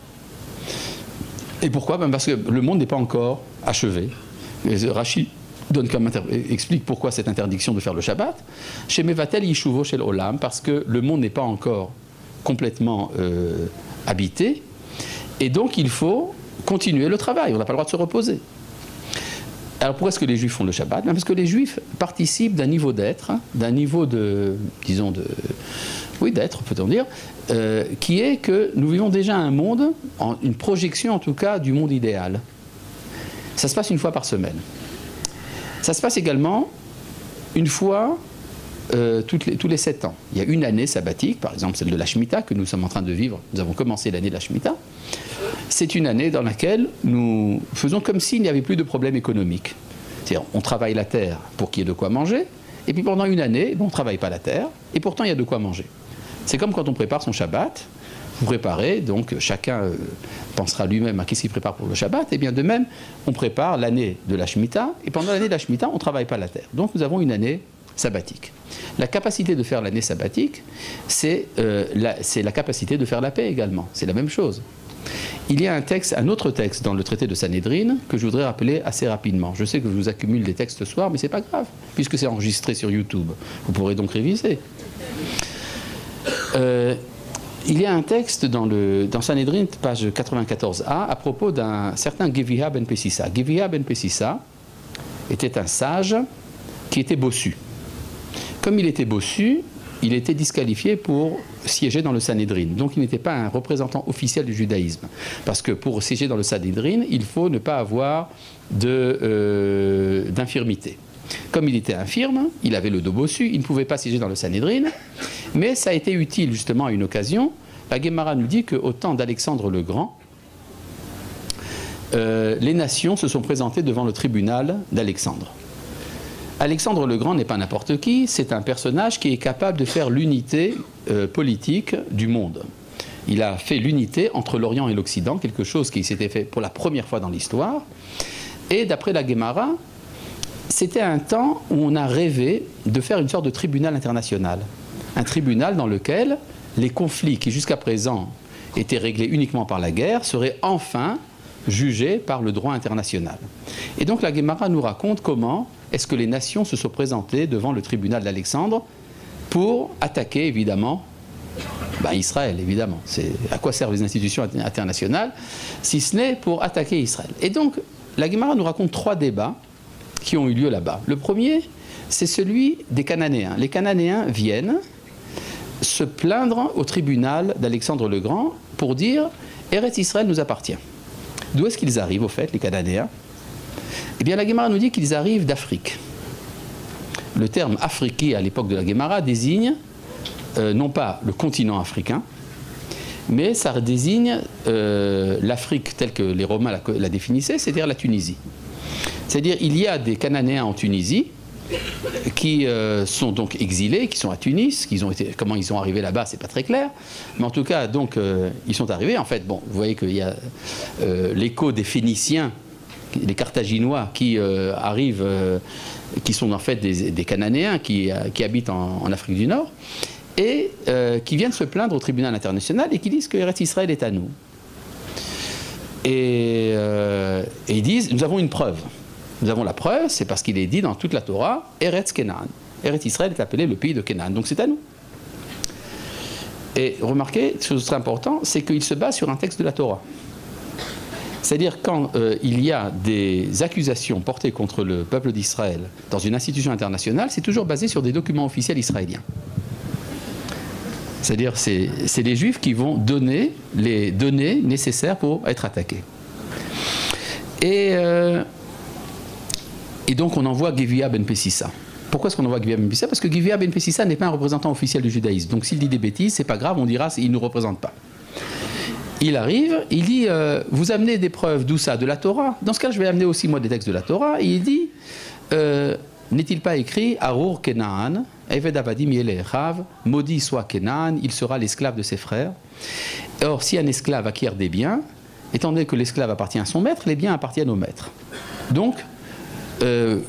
Et pourquoi? Parce que le monde n'est pas encore achevé. Rachid explique pourquoi cette interdiction de faire le Shabbat. Chez Mevatel Yishuvo Shel Olam, parce que le monde n'est pas encore complètement habité, et donc il faut continuer le travail, on n'a pas le droit de se reposer. Alors pourquoi est-ce que les Juifs font le Shabbat? Parce que les Juifs participent d'un niveau d'être, d'un niveau de, disons, d'être, peut-on dire, qui est que nous vivons déjà un monde, une projection en tout cas du monde idéal. Ça se passe une fois par semaine. Ça se passe également une fois tous les 7 ans. Il y a une année sabbatique, par exemple celle de la Shemitah que nous sommes en train de vivre. Nous avons commencé l'année de la Shemitah. C'est une année dans laquelle nous faisons comme s'il n'y avait plus de problème économique. C'est-à-dire, on travaille la terre pour qu'il y ait de quoi manger, et puis pendant une année, on ne travaille pas la terre, et pourtant il y a de quoi manger. C'est comme quand on prépare son Shabbat. Vous préparez, donc chacun pensera lui-même à qu'est-ce qu'il prépare pour le Shabbat, et bien de même, on prépare l'année de la Shemitah, et pendant l'année de la Shemitah, on ne travaille pas la terre. Donc nous avons une année sabbatique. La capacité de faire l'année sabbatique, c'est la capacité de faire la paix également. C'est la même chose. Il y a un autre texte dans le traité de Sanhédrin que je voudrais rappeler assez rapidement. Je sais que je vous accumule des textes ce soir, mais ce n'est pas grave, puisque c'est enregistré sur YouTube. Vous pourrez donc réviser. Il y a un texte dans Sanhédrin, page 94a, à propos d'un certain Geviha ben Pessissa. Geviha ben Pessissa était un sage qui était bossu. Comme il était bossu, il était disqualifié pour siéger dans le Sanhédrin. Donc il n'était pas un représentant officiel du judaïsme. Parce que pour siéger dans le Sanhédrin, il faut ne pas avoir d'infirmité. Comme il était infirme, il avait le dos bossu, il ne pouvait pas siéger dans le Sanhédrin, mais ça a été utile justement à une occasion. La Gemara nous dit qu'au temps d'Alexandre le Grand, les nations se sont présentées devant le tribunal d'Alexandre. Alexandre le Grand n'est pas n'importe qui, c'est un personnage qui est capable de faire l'unité politique du monde. Il a fait l'unité entre l'Orient et l'Occident, quelque chose qui s'était fait pour la première fois dans l'histoire. Et d'après la Gemara, c'était un temps où on a rêvé de faire une sorte de tribunal international. Un tribunal dans lequel les conflits qui jusqu'à présent étaient réglés uniquement par la guerre seraient enfin jugés par le droit international. Et donc la Gemara nous raconte comment est-ce que les nations se sont présentées devant le tribunal d'Alexandre pour attaquer évidemment Israël, évidemment. À quoi servent les institutions internationales si ce n'est pour attaquer Israël? Et donc la Gemara nous raconte 3 débats qui ont eu lieu là-bas. Le premier, c'est celui des Cananéens. Les Cananéens viennent se plaindre au tribunal d'Alexandre le Grand pour dire « Eretz Israël nous appartient ». D'où est-ce qu'ils arrivent, au fait, les Cananéens? Eh bien, la Gemara nous dit qu'ils arrivent d'Afrique. Le terme « Afriki » à l'époque de la Gemara désigne non pas le continent africain, mais ça désigne l'Afrique telle que les Romains la définissaient, c'est-à-dire la Tunisie. C'est-à-dire il y a des Cananéens en Tunisie qui sont donc exilés, qui sont à Tunis, comment ils sont arrivés là-bas, c'est pas très clair, mais en tout cas, donc, ils sont arrivés. En fait, bon, vous voyez qu'il y a l'écho des Phéniciens, les Carthaginois qui arrivent, qui sont en fait des Cananéens qui habitent en Afrique du Nord, et qui viennent se plaindre au tribunal international et qui disent que Eretz Israël est à nous. Et ils disent, nous avons une preuve. Nous avons la preuve, c'est parce qu'il est dit dans toute la Torah, Eretz Kenan. Eretz Israël est appelé le pays de Kenan, donc c'est à nous. Et remarquez, chose très importante, c'est qu'il se base sur un texte de la Torah. C'est-à-dire quand il y a des accusations portées contre le peuple d'Israël dans une institution internationale, c'est toujours basé sur des documents officiels israéliens. C'est-à-dire c'est les Juifs qui vont donner les données nécessaires pour être attaqués. Et donc on envoie Geviha ben Pessissa. Pourquoi est-ce qu'on envoie Geviha ben Pessissa? Parce que Geviha ben Pessissa n'est pas un représentant officiel du judaïsme. Donc s'il dit des bêtises, c'est pas grave, on dira qu'il ne nous représente pas. Il arrive, il dit vous amenez des preuves d'où ça? De la Torah. Dans ce cas, je vais amener aussi moi des textes de la Torah. Et il dit n'est-il pas écrit Arur Kenaan, Eved Avadim Yelechav, maudit soit Kenaan, il sera l'esclave de ses frères. Or, si un esclave acquiert des biens, étant donné que l'esclave appartient à son maître, les biens appartiennent au maître. Donc,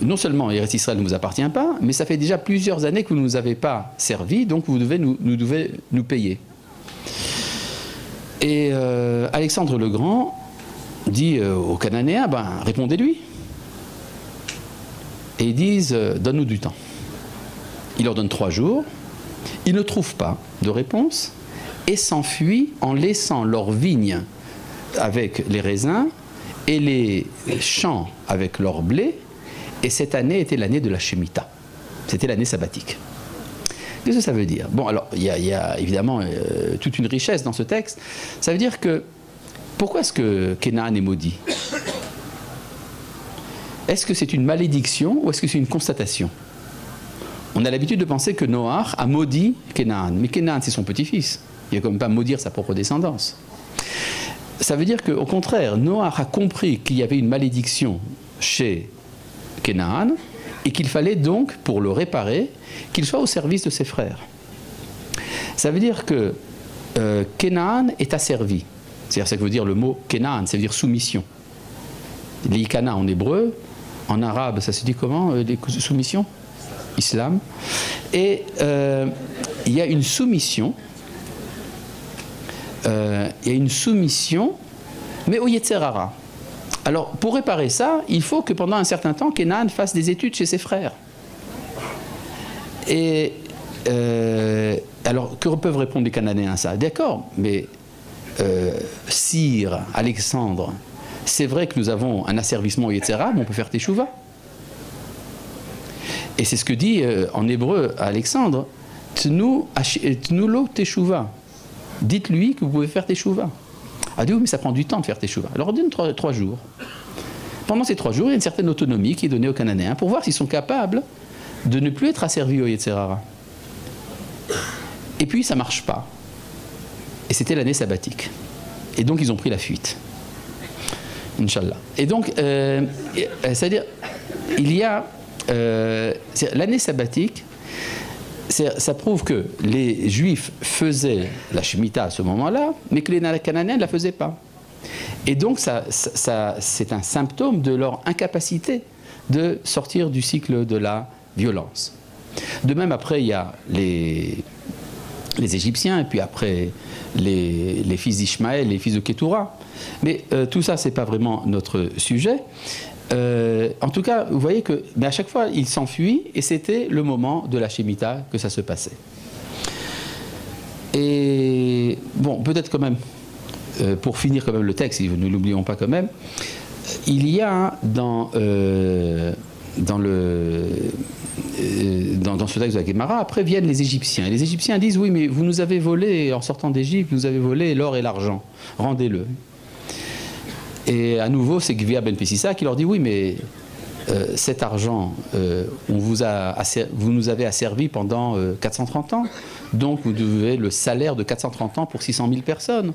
non seulement Eretz Israël ne vous appartient pas, mais ça fait déjà plusieurs années que vous ne nous avez pas servi, donc vous devez nous payer. Et Alexandre le Grand dit aux Cananéens, répondez-lui. et ils disent donne-nous du temps. Il leur donne 3 jours, ils ne trouvent pas de réponse et s'enfuient en laissant leurs vignes avec les raisins et les champs avec leur blé. Et cette année était l'année de la Shemitah. C'était l'année sabbatique. Qu'est-ce que ça veut dire? Bon, alors, il y a évidemment toute une richesse dans ce texte. Ça veut dire que, pourquoi est-ce que Canaan est maudit? Est-ce que c'est une malédiction ou est-ce que c'est une constatation? On a l'habitude de penser que Noach a maudit Canaan. Mais Canaan, c'est son petit-fils. Il ne va quand même pas maudire sa propre descendance. Ça veut dire qu'au contraire, Noach a compris qu'il y avait une malédiction chez Canaan et qu'il fallait donc, pour le réparer, qu'il soit au service de ses frères. Ça veut dire que Canaan est asservi. C'est-à-dire, ça veut dire le mot Canaan, ça veut dire soumission. L'ikana en hébreu, en arabe, ça se dit comment, les soumissions? Islam. Et il y a une soumission. Mais au Yetzer Hara. Alors, pour réparer ça, il faut que pendant un certain temps, Canaan fasse des études chez ses frères. Et alors, que peuvent répondre les Cananéens à ça? D'accord, mais Sire, Alexandre, c'est vrai que nous avons un asservissement au Yetzer Hara, mais on peut faire Teshuvah. Et c'est ce que dit en hébreu à Alexandre, Tnu lo Teshuvah. Dites-lui que vous pouvez faire Teshuvah. Ah, dit oui, mais ça prend du temps de faire Teshuvah. Alors on donne 3 jours. Pendant ces 3 jours, il y a une certaine autonomie qui est donnée aux Cananéens pour voir s'ils sont capables de ne plus être asservis au Yetzer Hara. Et puis ça ne marche pas. Et c'était l'année sabbatique. Et donc ils ont pris la fuite. Inch'Allah. Et donc, c'est-à-dire, il y a l'année sabbatique, ça prouve que les Juifs faisaient la Shemitah à ce moment-là, mais que les Cananéens ne la faisaient pas. Et donc, c'est un symptôme de leur incapacité de sortir du cycle de la violence. De même, après, il y a les Égyptiens, et puis après, les fils d'Ishmaël, les fils de Kétoura. Mais tout ça, ce n'est pas vraiment notre sujet. En tout cas, vous voyez que, mais à chaque fois, ils s'enfuient, et c'était le moment de la Shemitah que ça se passait. Et bon, peut-être quand même, pour finir quand même le texte, ne l'oublions pas quand même, il y a dans ce texte de la Guémara, après viennent les Égyptiens. Et les Égyptiens disent, oui, mais vous nous avez volé, en sortant d'Égypte, vous nous avez volé l'or et l'argent, rendez-le. Et à nouveau, c'est Gvia ben Pessissa qui leur dit, oui, mais cet argent, vous nous avez asservi pendant 430 ans, donc vous devez le salaire de 430 ans pour 600 000 personnes.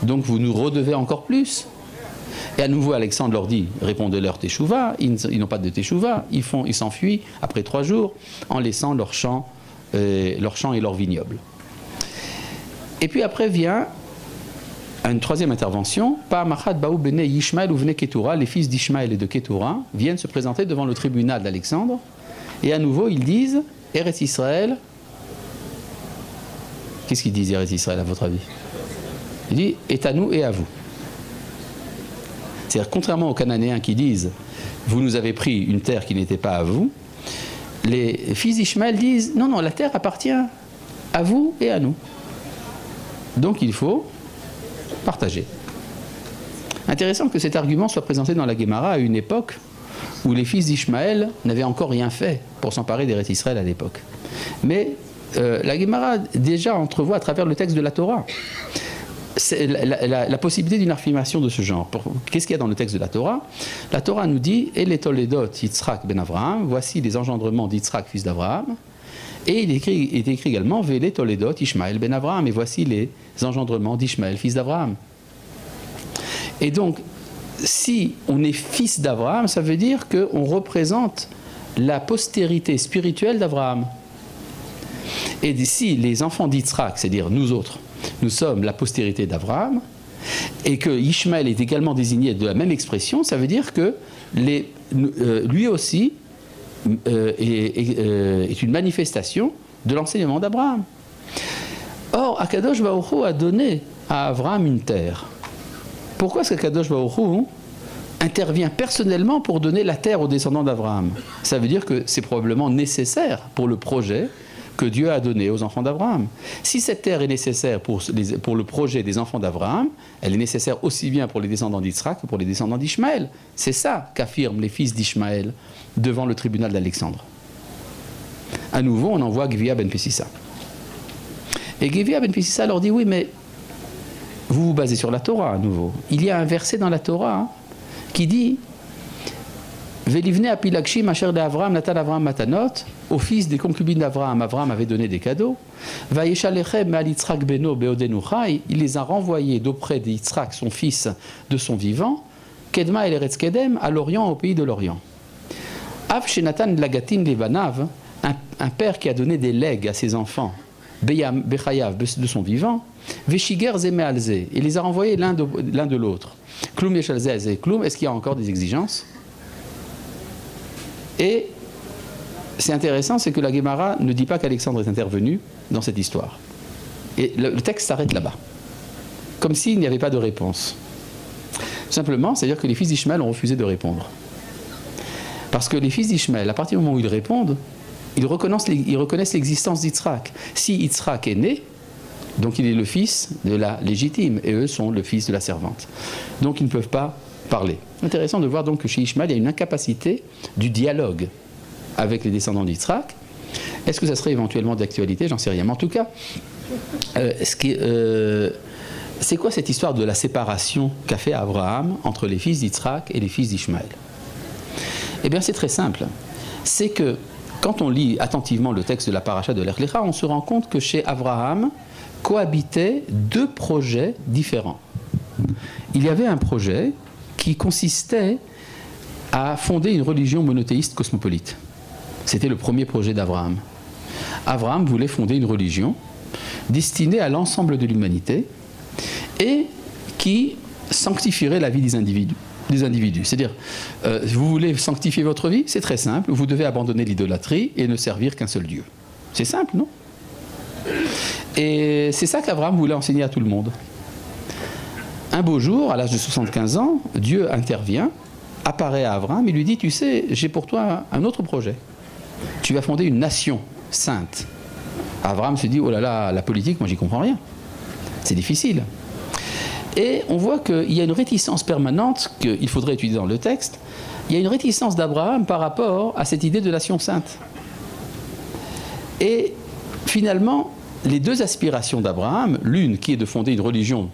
Donc vous nous redevez encore plus. Et à nouveau, Alexandre leur dit, répondez-leur Teshuvah. Ils n'ont pas de Teshuvah, ils s'enfuient après 3 jours en laissant leurs champs et leurs vignobles. Et puis après vient une troisième intervention. Les fils d'Ishmaël et de Kétoura viennent se présenter devant le tribunal d'Alexandre. Et à nouveau, ils disent, Eretz Israël. Qu'est-ce qu'ils disent, Eretz Israël, à votre avis? Il dit, est à nous et à vous. C'est-à-dire, contrairement aux Cananéens qui disent, vous nous avez pris une terre qui n'était pas à vous, les fils d'Ishmaël disent, non, non, la terre appartient à vous et à nous. Donc il faut partager. Intéressant que cet argument soit présenté dans la Guémara à une époque où les fils d'Ishmaël n'avaient encore rien fait pour s'emparer d'Eretz Israël à l'époque. Mais la Guémara déjà entrevoit à travers le texte de la Torah la possibilité d'une affirmation de ce genre. Qu'est-ce qu'il y a dans le texte de la Torah? La Torah nous dit « Et les Toledot Yitzhak ben Avraham » voici les engendrements d'Yitzhak, fils d'Avraham. Et il est écrit également « Vele Toledot Ishmael ben Avraham » et voici les engendrements d'Ishmaël, fils d'Avraham. Et donc, si on est fils d'Avraham, ça veut dire qu'on représente la postérité spirituelle d'Avraham. Et si les enfants d'Yitzhak, c'est-à-dire nous autres, nous sommes la postérité d'Avraham, et que Ishmaël est également désigné de la même expression, ça veut dire que lui aussi est une manifestation de l'enseignement d'Abraham. Or, Akadosh Baruch Hu a donné à Avraham une terre. Pourquoi est-ce qu'Akadosh Baruch Hu intervient personnellement pour donner la terre aux descendants d'Abraham. Ça veut dire que c'est probablement nécessaire pour le projet que Dieu a donné aux enfants d'Abraham. Si cette terre est nécessaire pour le projet des enfants d'Abraham, elle est nécessaire aussi bien pour les descendants d'Israël que pour les descendants d'Ishmaël. C'est ça qu'affirment les fils d'Ishmaël devant le tribunal d'Alexandre. À nouveau, on envoie Gvia ben Pessissa. Et Gvia ben Pessissa leur dit, oui, mais vous vous basez sur la Torah à nouveau. Il y a un verset dans la Torah qui dit Velivne apilakshim asher de Avram natan Avram matanot, au fils des concubines d'Abraham, Abraham avait donné des cadeaux. Vayeshalechem al Yitzhak beno beodenu chai, il les a renvoyés d'auprès d'Yitzhak, son fils, de son vivant, Kedma el Eretz Kedem, à l'Orient, au pays de l'Orient. Av shenatan lagatin levanav, un père qui a donné des legs à ses enfants, Bechayav, de son vivant, Veshiger zeme alze, il les a renvoyés l'un de l'autre. Klum yeshalze et klum, est-ce qu'il y a encore des exigences? Et c'est intéressant, c'est que la Gemara ne dit pas qu'Alexandre est intervenu dans cette histoire. Et le texte s'arrête là-bas, comme s'il n'y avait pas de réponse. Simplement, c'est-à-dire que les fils d'Ishmaël ont refusé de répondre. Parce que les fils d'Ishmaël, à partir du moment où ils répondent, ils reconnaissent l'existence d'Yitzhak. Si Yitzhak est né, donc il est le fils de la légitime, et eux sont le fils de la servante. Donc ils ne peuvent pas parler. Intéressant de voir donc que chez Ishmaël, il y a une incapacité du dialogue avec les descendants d'Yitzhak. Est-ce que ça serait éventuellement d'actualité? J'en sais rien. Mais en tout cas, c'est quoi cette histoire de la séparation qu'a fait Abraham entre les fils d'Yitzhak et les fils d'Ishmaël? Eh bien, c'est très simple. C'est que quand on lit attentivement le texte de la paracha de Lech Lecha, on se rend compte que chez Abraham cohabitaient deux projets différents. Il y avait un projet qui consistait à fonder une religion monothéiste cosmopolite. C'était le premier projet d'Abraham. Abraham voulait fonder une religion destinée à l'ensemble de l'humanité et qui sanctifierait la vie des individus. C'est-à-dire, vous voulez sanctifier votre vie? C'est très simple, vous devez abandonner l'idolâtrie et ne servir qu'un seul Dieu. C'est simple, non? Et c'est ça qu'Abraham voulait enseigner à tout le monde. Un beau jour, à l'âge de 75 ans, Dieu intervient, apparaît à Abraham et lui dit, tu sais, j'ai pour toi un autre projet. Tu vas fonder une nation sainte. Abraham se dit, oh là là, la politique, moi j'y comprends rien. C'est difficile. Et on voit qu'il y a une réticence permanente qu'il faudrait étudier dans le texte. Il y a une réticence d'Abraham par rapport à cette idée de nation sainte. Et finalement, les deux aspirations d'Abraham, l'une qui est de fonder une religion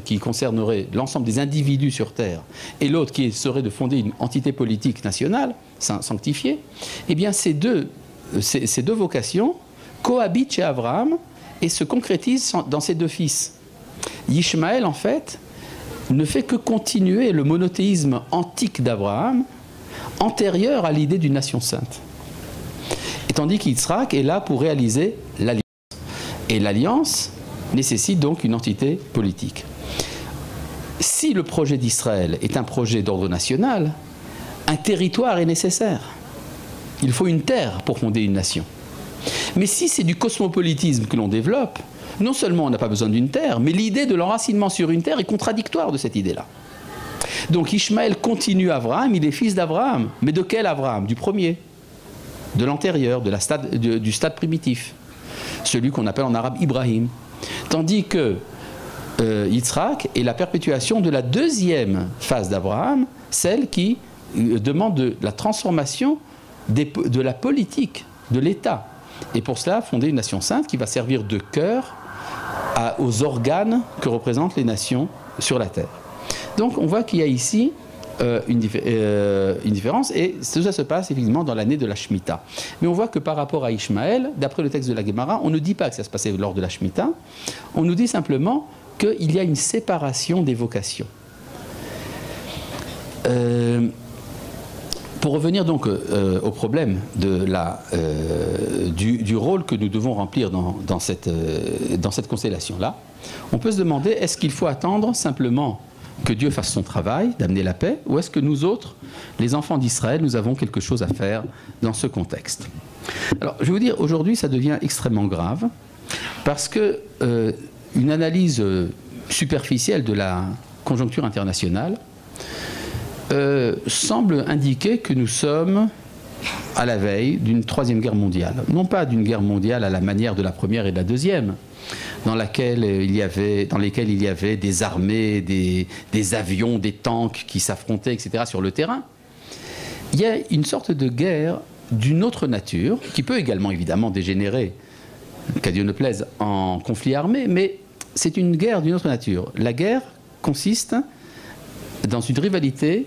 qui concernerait l'ensemble des individus sur Terre, et l'autre qui serait de fonder une entité politique nationale, sanctifiée, eh bien ces deux vocations cohabitent chez Abraham et se concrétisent dans ses deux fils. Ishmaël, en fait, ne fait que continuer le monothéisme antique d'Abraham, antérieur à l'idée d'une nation sainte. Et tandis qu'Yitzhak est là pour réaliser l'alliance. Et l'alliance nécessite donc une entité politique. Si le projet d'Israël est un projet d'ordre national, un territoire est nécessaire. Il faut une terre pour fonder une nation. Mais si c'est du cosmopolitisme que l'on développe, non seulement on n'a pas besoin d'une terre, mais l'idée de l'enracinement sur une terre est contradictoire de cette idée-là. Donc Ishmaël continue Abraham, il est fils d'Abraham. Mais de quel Abraham? Du premier, de l'antérieur, du stade primitif. Celui qu'on appelle en arabe Ibrahim. Tandis que Yitzhak est la perpétuation de la deuxième phase d'Abraham, celle qui demande de la transformation de la politique, de l'État. Et pour cela, fonder une nation sainte qui va servir de cœur aux organes que représentent les nations sur la terre. Donc on voit qu'il y a ici une différence, et tout ça se passe effectivement dans l'année de la Shemitah. Mais on voit que par rapport à Ishmaël, d'après le texte de la Gemara, on ne dit pas que ça se passait lors de la Shemitah, on nous dit simplement qu'il y a une séparation des vocations. Pour revenir donc au problème du rôle que nous devons remplir dans cette constellation-là, on peut se demander, est-ce qu'il faut attendre simplement que Dieu fasse son travail, d'amener la paix, ou est-ce que nous autres, les enfants d'Israël, nous avons quelque chose à faire dans ce contexte? Alors, je vais vous dire, aujourd'hui, ça devient extrêmement grave, parce que une analyse superficielle de la conjoncture internationale semble indiquer que nous sommes à la veille d'une troisième guerre mondiale. Non pas d'une guerre mondiale à la manière de la première et de la deuxième, dans lesquelles il y avait des armées, des avions, des tanks qui s'affrontaient, etc. sur le terrain. Il y a une sorte de guerre d'une autre nature, qui peut également évidemment dégénérer, qu'à Dieu ne plaise, en conflit armé, mais c'est une guerre d'une autre nature. La guerre consiste dans une rivalité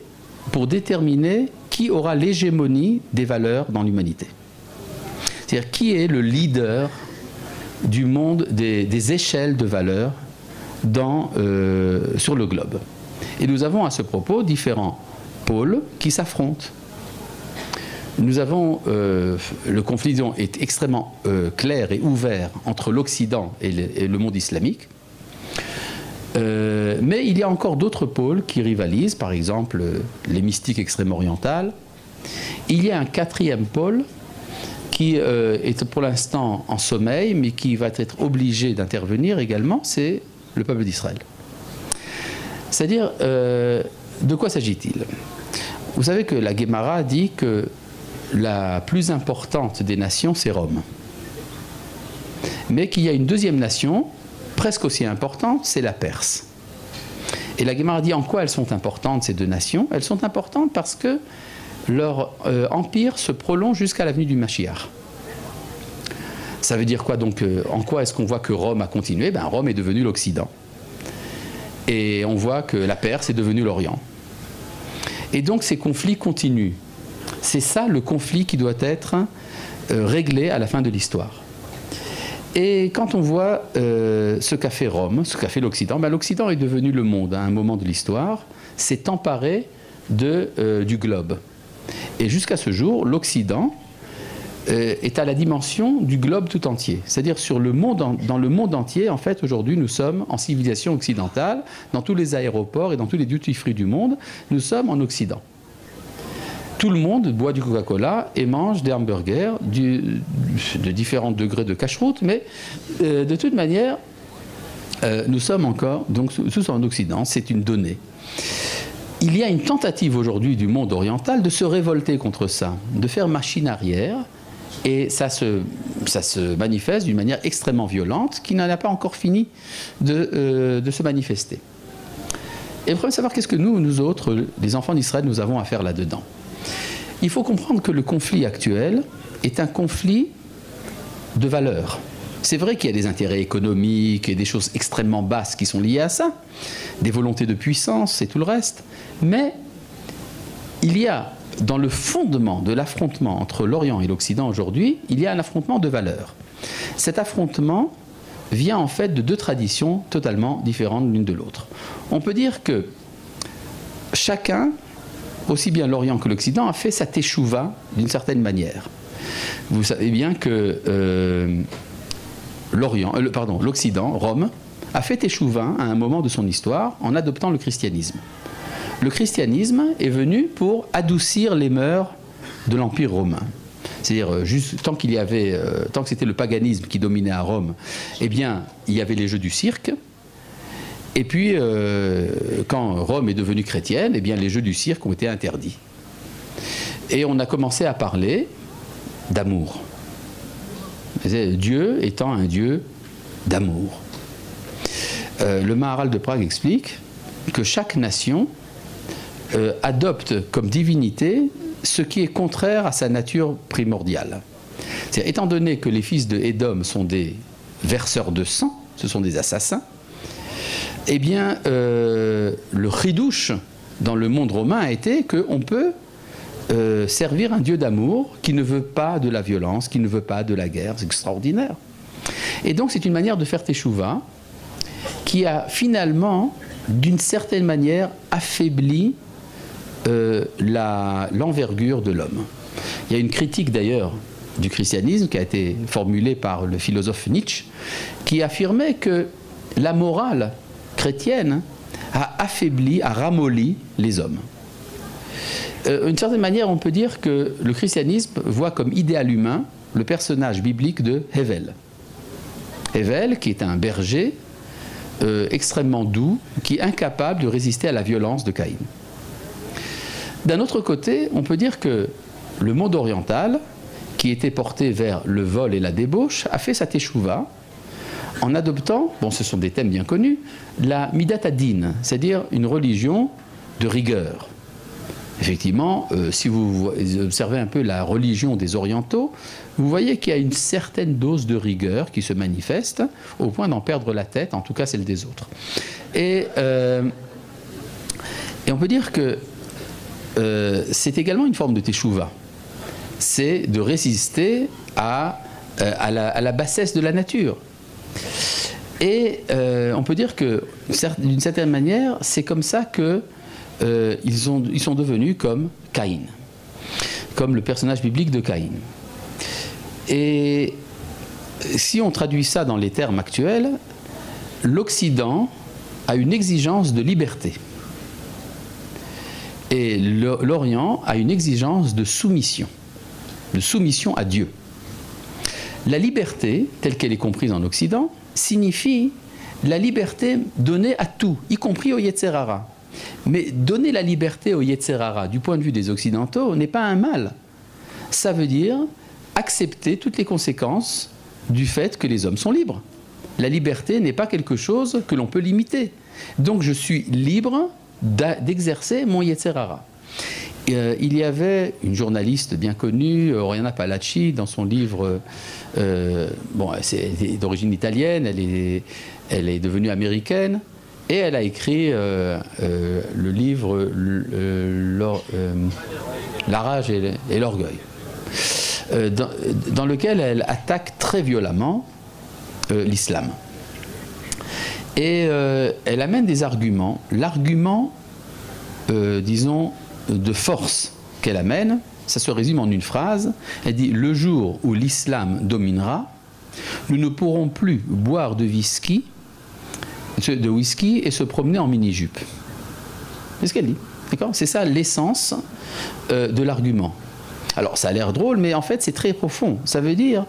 pour déterminer qui aura l'hégémonie des valeurs dans l'humanité. C'est-à-dire qui est le leader du monde des échelles de valeurs sur le globe. Et nous avons à ce propos différents pôles qui s'affrontent. Nous avons, le conflit disons, est extrêmement clair et ouvert entre l'Occident et le monde islamique. Mais il y a encore d'autres pôles qui rivalisent, par exemple les mystiques extrême-orientales. Il y a un quatrième pôle qui est pour l'instant en sommeil, mais qui va être obligé d'intervenir également, c'est le peuple d'Israël. C'est-à-dire, de quoi s'agit-il? Vous savez que la Guémara dit que la plus importante des nations, c'est Rome. Mais qu'il y a une deuxième nation, presque aussi importante, c'est la Perse. Et la Guémara dit en quoi elles sont importantes, ces deux nations? Elles sont importantes parce que leur empire se prolonge jusqu'à l'avenue du Mashiach. Ça veut dire quoi donc? En quoi est-ce qu'on voit que Rome a continué? Ben, Rome est devenu l'Occident. Et on voit que la Perse est devenue l'Orient. Et donc ces conflits continuent. C'est ça le conflit qui doit être réglé à la fin de l'histoire. Et quand on voit ce qu'a fait Rome, ce qu'a fait l'Occident, ben l'Occident est devenu le monde à un moment de l'histoire, s'est emparé du globe. Et jusqu'à ce jour, l'Occident est à la dimension du globe tout entier. C'est-à-dire dans le monde entier, en fait, aujourd'hui, nous sommes en civilisation occidentale, dans tous les aéroports et dans tous les duty-free du monde, nous sommes en Occident. Tout le monde boit du Coca-Cola et mange des hamburgers de différents degrés de cacheroute, mais de toute manière, nous sommes encore donc, tous en Occident, c'est une donnée. Il y a une tentative aujourd'hui du monde oriental de se révolter contre ça, de faire machine arrière, et ça se manifeste d'une manière extrêmement violente qui n'en a pas encore fini de se manifester. Et le problème de savoir qu'est-ce que nous autres, les enfants d'Israël, nous avons à faire là-dedans. Il faut comprendre que le conflit actuel est un conflit de valeurs. C'est vrai qu'il y a des intérêts économiques et des choses extrêmement basses qui sont liées à ça, des volontés de puissance et tout le reste, mais il y a dans le fondement de l'affrontement entre l'Orient et l'Occident aujourd'hui, il y a un affrontement de valeurs. Cet affrontement vient en fait de deux traditions totalement différentes l'une de l'autre. On peut dire que chacun, aussi bien l'Orient que l'Occident, a fait sa teshuva d'une certaine manière. Vous savez bien que l'Occident, Rome, a fait teshuva à un moment de son histoire en adoptant le christianisme. Le christianisme est venu pour adoucir les mœurs de l'Empire romain. C'est-à-dire, juste tant que c'était le paganisme qui dominait à Rome, eh bien, il y avait les jeux du cirque. Et puis, quand Rome est devenue chrétienne, eh bien, les jeux du cirque ont été interdits. Et on a commencé à parler d'amour. Dieu étant un Dieu d'amour. Le Maharal de Prague explique que chaque nation adopte comme divinité ce qui est contraire à sa nature primordiale. C'est-à-dire, étant donné que les fils de Édom sont des verseurs de sang, ce sont des assassins, eh bien, le chidouche dans le monde romain a été qu'on peut servir un Dieu d'amour qui ne veut pas de la violence, qui ne veut pas de la guerre. C'est extraordinaire. Et donc, c'est une manière de faire teshuva qui a finalement, d'une certaine manière, affaibli l'envergure de l'homme. Il y a une critique d'ailleurs du christianisme qui a été formulée par le philosophe Nietzsche, qui affirmait que la morale chrétienne a affaibli, a ramolli les hommes. D'une certaine manière, on peut dire que le christianisme voit comme idéal humain le personnage biblique de Hevel. Hevel, qui est un berger extrêmement doux, qui est incapable de résister à la violence de Caïn. D'un autre côté, on peut dire que le monde oriental, qui était porté vers le vol et la débauche, a fait sa teshuva en adoptant, bon ce sont des thèmes bien connus, la midat ad-din, c'est-à-dire une religion de rigueur. Effectivement, si vous observez un peu la religion des orientaux, vous voyez qu'il y a une certaine dose de rigueur qui se manifeste au point d'en perdre la tête, en tout cas celle des autres. Et on peut dire que c'est également une forme de teshuva. C'est de résister à la bassesse de la nature. Et on peut dire que, d'une certaine manière, c'est comme ça que ils sont devenus comme Caïn, comme le personnage biblique de Caïn. Et si on traduit ça dans les termes actuels, l'Occident a une exigence de liberté. Et l'Orient a une exigence de soumission à Dieu. La liberté, telle qu'elle est comprise en Occident, signifie la liberté donnée à tout, y compris au Yetzer Hara. Mais donner la liberté au Yetzer Hara, du point de vue des Occidentaux, n'est pas un mal. Ça veut dire accepter toutes les conséquences du fait que les hommes sont libres. La liberté n'est pas quelque chose que l'on peut limiter. Donc je suis libre d'exercer mon Yetzer Hara. Il y avait une journaliste bien connue, Oriana Palacci, dans son livre, bon, c'est d'origine italienne, elle est devenue américaine, et elle a écrit le livre La rage et l'orgueil, dans lequel elle attaque très violemment l'islam. Et elle amène des arguments. L'argument, disons, de force qu'elle amène, ça se résume en une phrase. Elle dit: le jour où l'islam dominera, nous ne pourrons plus boire de whisky et se promener en mini-jupe. C'est ce qu'elle dit. D'accord ? C'est ça l'essence de l'argument. Alors ça a l'air drôle, mais en fait c'est très profond. Ça veut dire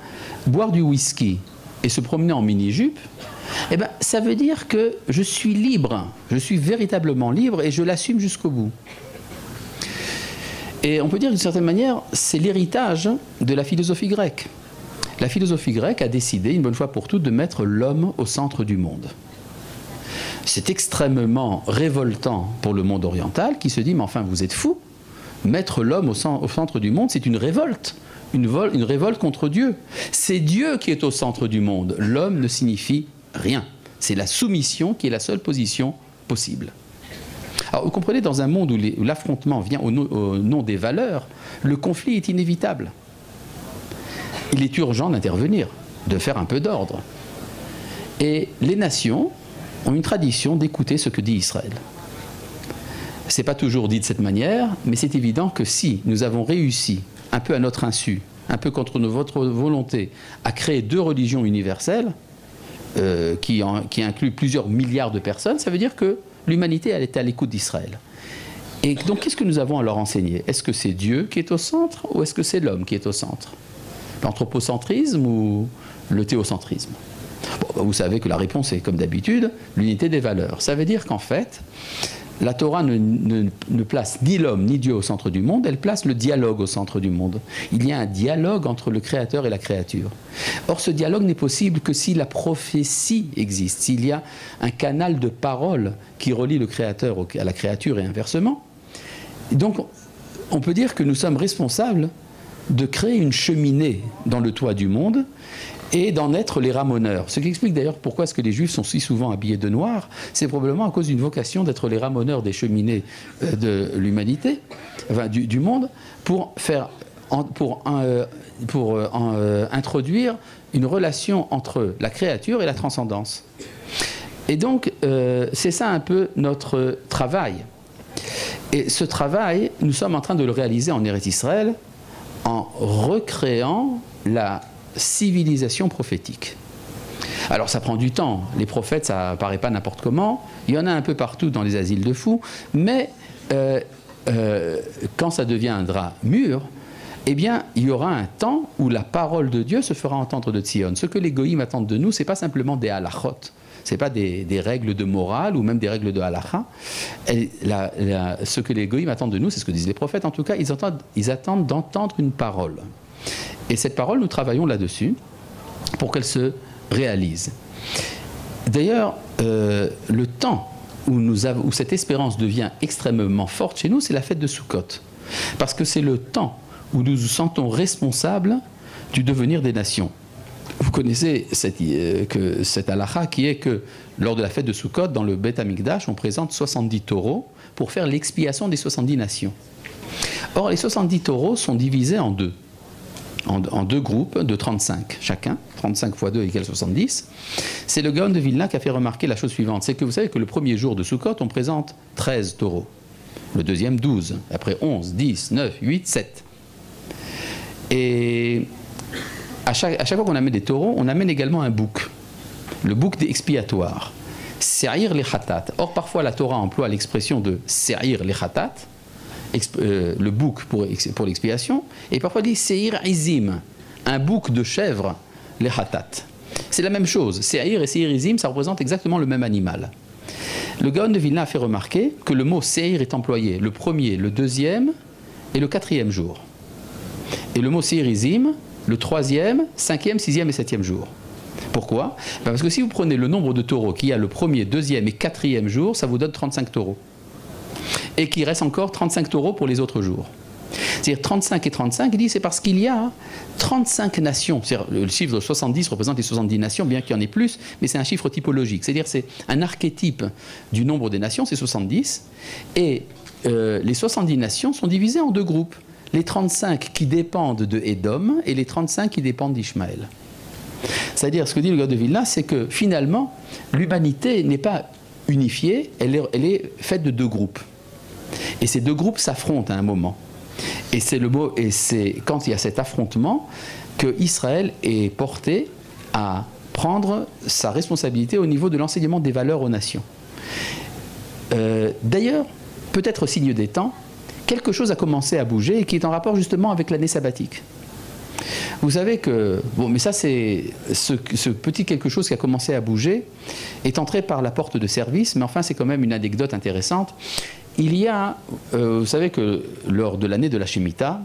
boire du whisky et se promener en mini-jupe. Eh ben, ça veut dire que je suis libre, je suis véritablement libre et je l'assume jusqu'au bout. Et on peut dire d'une certaine manière, c'est l'héritage de la philosophie grecque. La philosophie grecque a décidé, une bonne fois pour toutes, de mettre l'homme au centre du monde. C'est extrêmement révoltant pour le monde oriental qui se dit: mais enfin, vous êtes fous, mettre l'homme au centre du monde, c'est une révolte. Une révolte contre Dieu. C'est Dieu qui est au centre du monde. L'homme ne signifie rien. C'est la soumission qui est la seule position possible. Alors vous comprenez, dans un monde où l'affrontement vient au nom des valeurs, le conflit est inévitable. Il est urgent d'intervenir, de faire un peu d'ordre. Et les nations ont une tradition d'écouter ce que dit Israël. Ce n'est pas toujours dit de cette manière, mais c'est évident que si nous avons réussi, un peu à notre insu, un peu contre notre volonté, à créer deux religions universelles, qui incluent plusieurs milliards de personnes, ça veut dire que l'humanité elle est à l'écoute d'Israël. Et donc qu'est-ce que nous avons à leur enseigner? Est-ce que c'est Dieu qui est au centre ou est-ce que c'est l'homme qui est au centre? L'anthropocentrisme ou le théocentrisme? Bon, vous savez que la réponse est, comme d'habitude, l'unité des valeurs. Ça veut dire qu'en fait, la Torah ne place ni l'homme ni Dieu au centre du monde, elle place le dialogue au centre du monde. Il y a un dialogue entre le Créateur et la créature. Or, ce dialogue n'est possible que si la prophétie existe, s'il y a un canal de parole qui relie le Créateur à la créature et inversement. Donc, on peut dire que nous sommes responsables de créer une cheminée dans le toit du monde et d'en être les ramoneurs. Ce qui explique d'ailleurs pourquoi est-ce que les Juifs sont si souvent habillés de noir. C'est probablement à cause d'une vocation d'être les ramoneurs des cheminées de l'humanité, enfin du monde, pour introduire une relation entre la créature et la transcendance. Et donc, c'est ça un peu notre travail. Et ce travail, nous sommes en train de le réaliser en Eretz Israël en recréant la civilisation prophétique. Alors ça prend du temps, les prophètes ça apparaît pas n'importe comment, il y en a un peu partout dans les asiles de fous, mais quand ça deviendra mûr, eh bien il y aura un temps où la parole de Dieu se fera entendre de Tzion. Ce que les goïms attendent de nous, c'est pas simplement des halachot, ce n'est pas des règles de morale ou même des règles de halakha. Ce que les goïms attendent de nous, c'est ce que disent les prophètes en tout cas, ils attendent d'entendre une parole. Et cette parole, nous travaillons là-dessus pour qu'elle se réalise. D'ailleurs, le temps où cette espérance devient extrêmement forte chez nous, c'est la fête de Sukkot. Parce que c'est le temps où nous nous sentons responsables du devenir des nations. Vous connaissez cette halakha qui est que lors de la fête de Sukkot, dans le Beth Amikdash, on présente 70 taureaux pour faire l'expiation des 70 nations. Or, les 70 taureaux sont divisés en deux. En deux groupes de 35 chacun, 35 x 2 égale 70. C'est le Gaon de Vilna qui a fait remarquer la chose suivante, c'est que vous savez que le premier jour de Sukkot, on présente 13 taureaux, le deuxième 12, après 11, 10, 9, 8, 7. Et à chaque fois qu'on amène des taureaux, on amène également un bouc, le bouc expiatoire, Se'ir le Khatat. Or parfois la Torah emploie l'expression de Se'ir le Khatat, le bouc pour l'expiation, et parfois dit Seir Izim, un bouc de chèvre, les Hatat. C'est la même chose, Seir et Seir Izim, ça représente exactement le même animal. Le Gaon de Vilna a fait remarquer que le mot Seir est employé le premier, le deuxième et le quatrième jour. Et le mot Seir Izim, le troisième, cinquième, sixième et septième jour. Pourquoi? Parce que si vous prenez le nombre de taureaux qu'il y a le premier, deuxième et quatrième jour, ça vous donne 35 taureaux. Et qu'il reste encore 35 taureaux pour les autres jours. C'est-à-dire 35 et 35, il dit c'est parce qu'il y a 35 nations. Le chiffre de 70 représente les 70 nations, bien qu'il y en ait plus, mais c'est un chiffre typologique. C'est-à-dire c'est un archétype du nombre des nations, c'est 70. Et les 70 nations sont divisées en deux groupes. Les 35 qui dépendent de Édom et les 35 qui dépendent d'Ishmaël. C'est-à-dire, ce que dit le Gaon de Vilna, c'est que finalement, l'humanité n'est pas unifiée, elle est faite de deux groupes. Et ces deux groupes s'affrontent à un moment. Et c'est quand il y a cet affrontement que Israël est porté à prendre sa responsabilité au niveau de l'enseignement des valeurs aux nations. D'ailleurs, peut-être signe des temps, quelque chose a commencé à bouger et qui est en rapport justement avec l'année sabbatique. Vous savez que, bon, mais ça c'est ce petit quelque chose qui a commencé à bouger est entré par la porte de service, mais enfin c'est quand même une anecdote intéressante. Il y a, vous savez que lors de l'année de la Shemitah,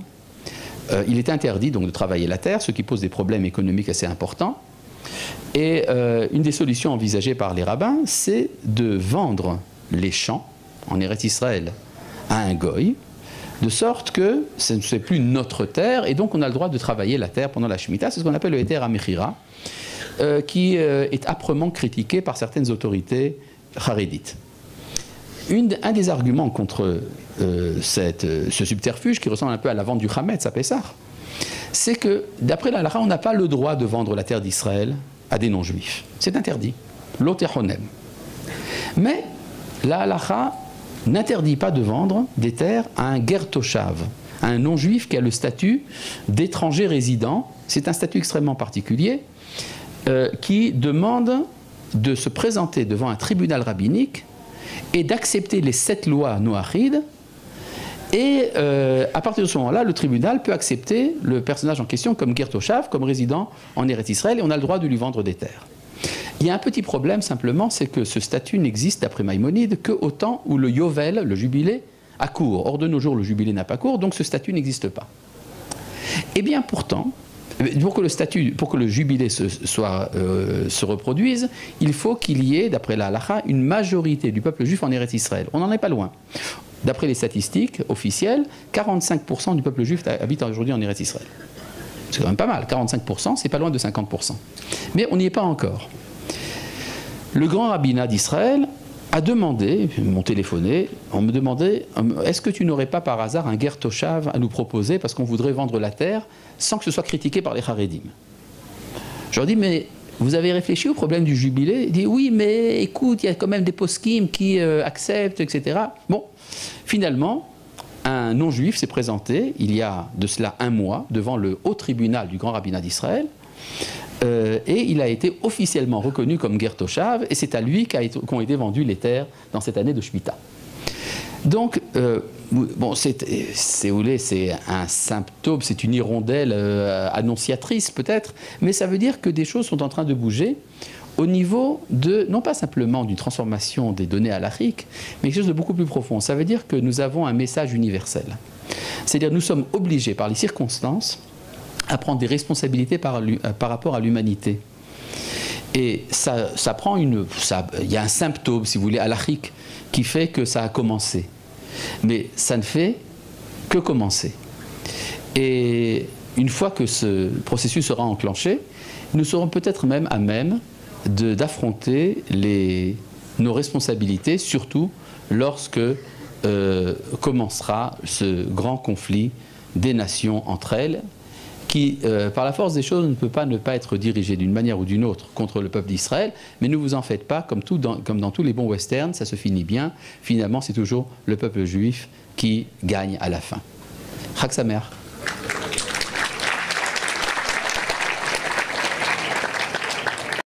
il est interdit donc de travailler la terre, ce qui pose des problèmes économiques assez importants. Et une des solutions envisagées par les rabbins, c'est de vendre les champs en Eretz Israël à un goy, de sorte que ce n'est plus notre terre, et donc on a le droit de travailler la terre pendant la Shemitah. C'est ce qu'on appelle le Heter HaMechira, qui est âprement critiqué par certaines autorités charédites. Un des arguments contre ce subterfuge, qui ressemble un peu à la vente du Hametz à Pessah, c'est que, d'après la halakha, on n'a pas le droit de vendre la terre d'Israël à des non-juifs. C'est interdit. Lo techonem. Mais la halakha n'interdit pas de vendre des terres à un ger toshav, à un non-juif qui a le statut d'étranger résident. C'est un statut extrêmement particulier qui demande de se présenter devant un tribunal rabbinique et d'accepter les 7 lois noachides. Et à partir de ce moment-là, le tribunal peut accepter le personnage en question comme ger toshav, comme résident en Eretz Israël, et on a le droit de lui vendre des terres. Il y a un petit problème simplement, c'est que ce statut n'existe d'après Maïmonide qu'au temps où le Yovel, le jubilé, a cours. Or de nos jours, le jubilé n'a pas cours, donc ce statut n'existe pas. Eh bien pourtant, pour que le jubilé se reproduise, il faut qu'il y ait, d'après la halakha, une majorité du peuple juif en Eretz Israël. On n'en est pas loin. D'après les statistiques officielles, 45% du peuple juif habite aujourd'hui en Eretz Israël. C'est quand même pas mal, 45%, c'est pas loin de 50%. Mais on n'y est pas encore. Le grand rabbinat d'Israël a demandé, ils m'ont téléphoné, on me demandait, est-ce que tu n'aurais pas par hasard un ger toshav à nous proposer parce qu'on voudrait vendre la terre sans que ce soit critiqué par les Haredim. Je leur dis, mais vous avez réfléchi au problème du jubilé? Il dit, oui, mais écoute, il y a quand même des poskim qui acceptent, etc. Bon, finalement, un non-juif s'est présenté, il y a de cela un mois, devant le haut tribunal du grand rabbinat d'Israël, et il a été officiellement reconnu comme ger toshav, et c'est à lui qu'ont été vendues les terres dans cette année de Shemitah. Donc, bon, c'est un symptôme, c'est une hirondelle annonciatrice peut-être, mais ça veut dire que des choses sont en train de bouger au niveau de, non pas simplement d'une transformation des données halachiques, mais quelque chose de beaucoup plus profond. Ça veut dire que nous avons un message universel. C'est-à-dire que nous sommes obligés par les circonstances à prendre des responsabilités par rapport à l'humanité. Et ça prend il y a un symptôme, si vous voulez, halachique, qui fait que ça a commencé. Mais ça ne fait que commencer. Et une fois que ce processus sera enclenché, nous serons peut-être même à même d'affronter nos responsabilités, surtout lorsque commencera ce grand conflit des nations entre elles, qui, par la force des choses, ne peut pas ne pas être dirigé d'une manière ou d'une autre contre le peuple d'Israël, mais ne vous en faites pas, comme dans tous les bons westerns, ça se finit bien, finalement c'est toujours le peuple juif qui gagne à la fin. Chag Sameach.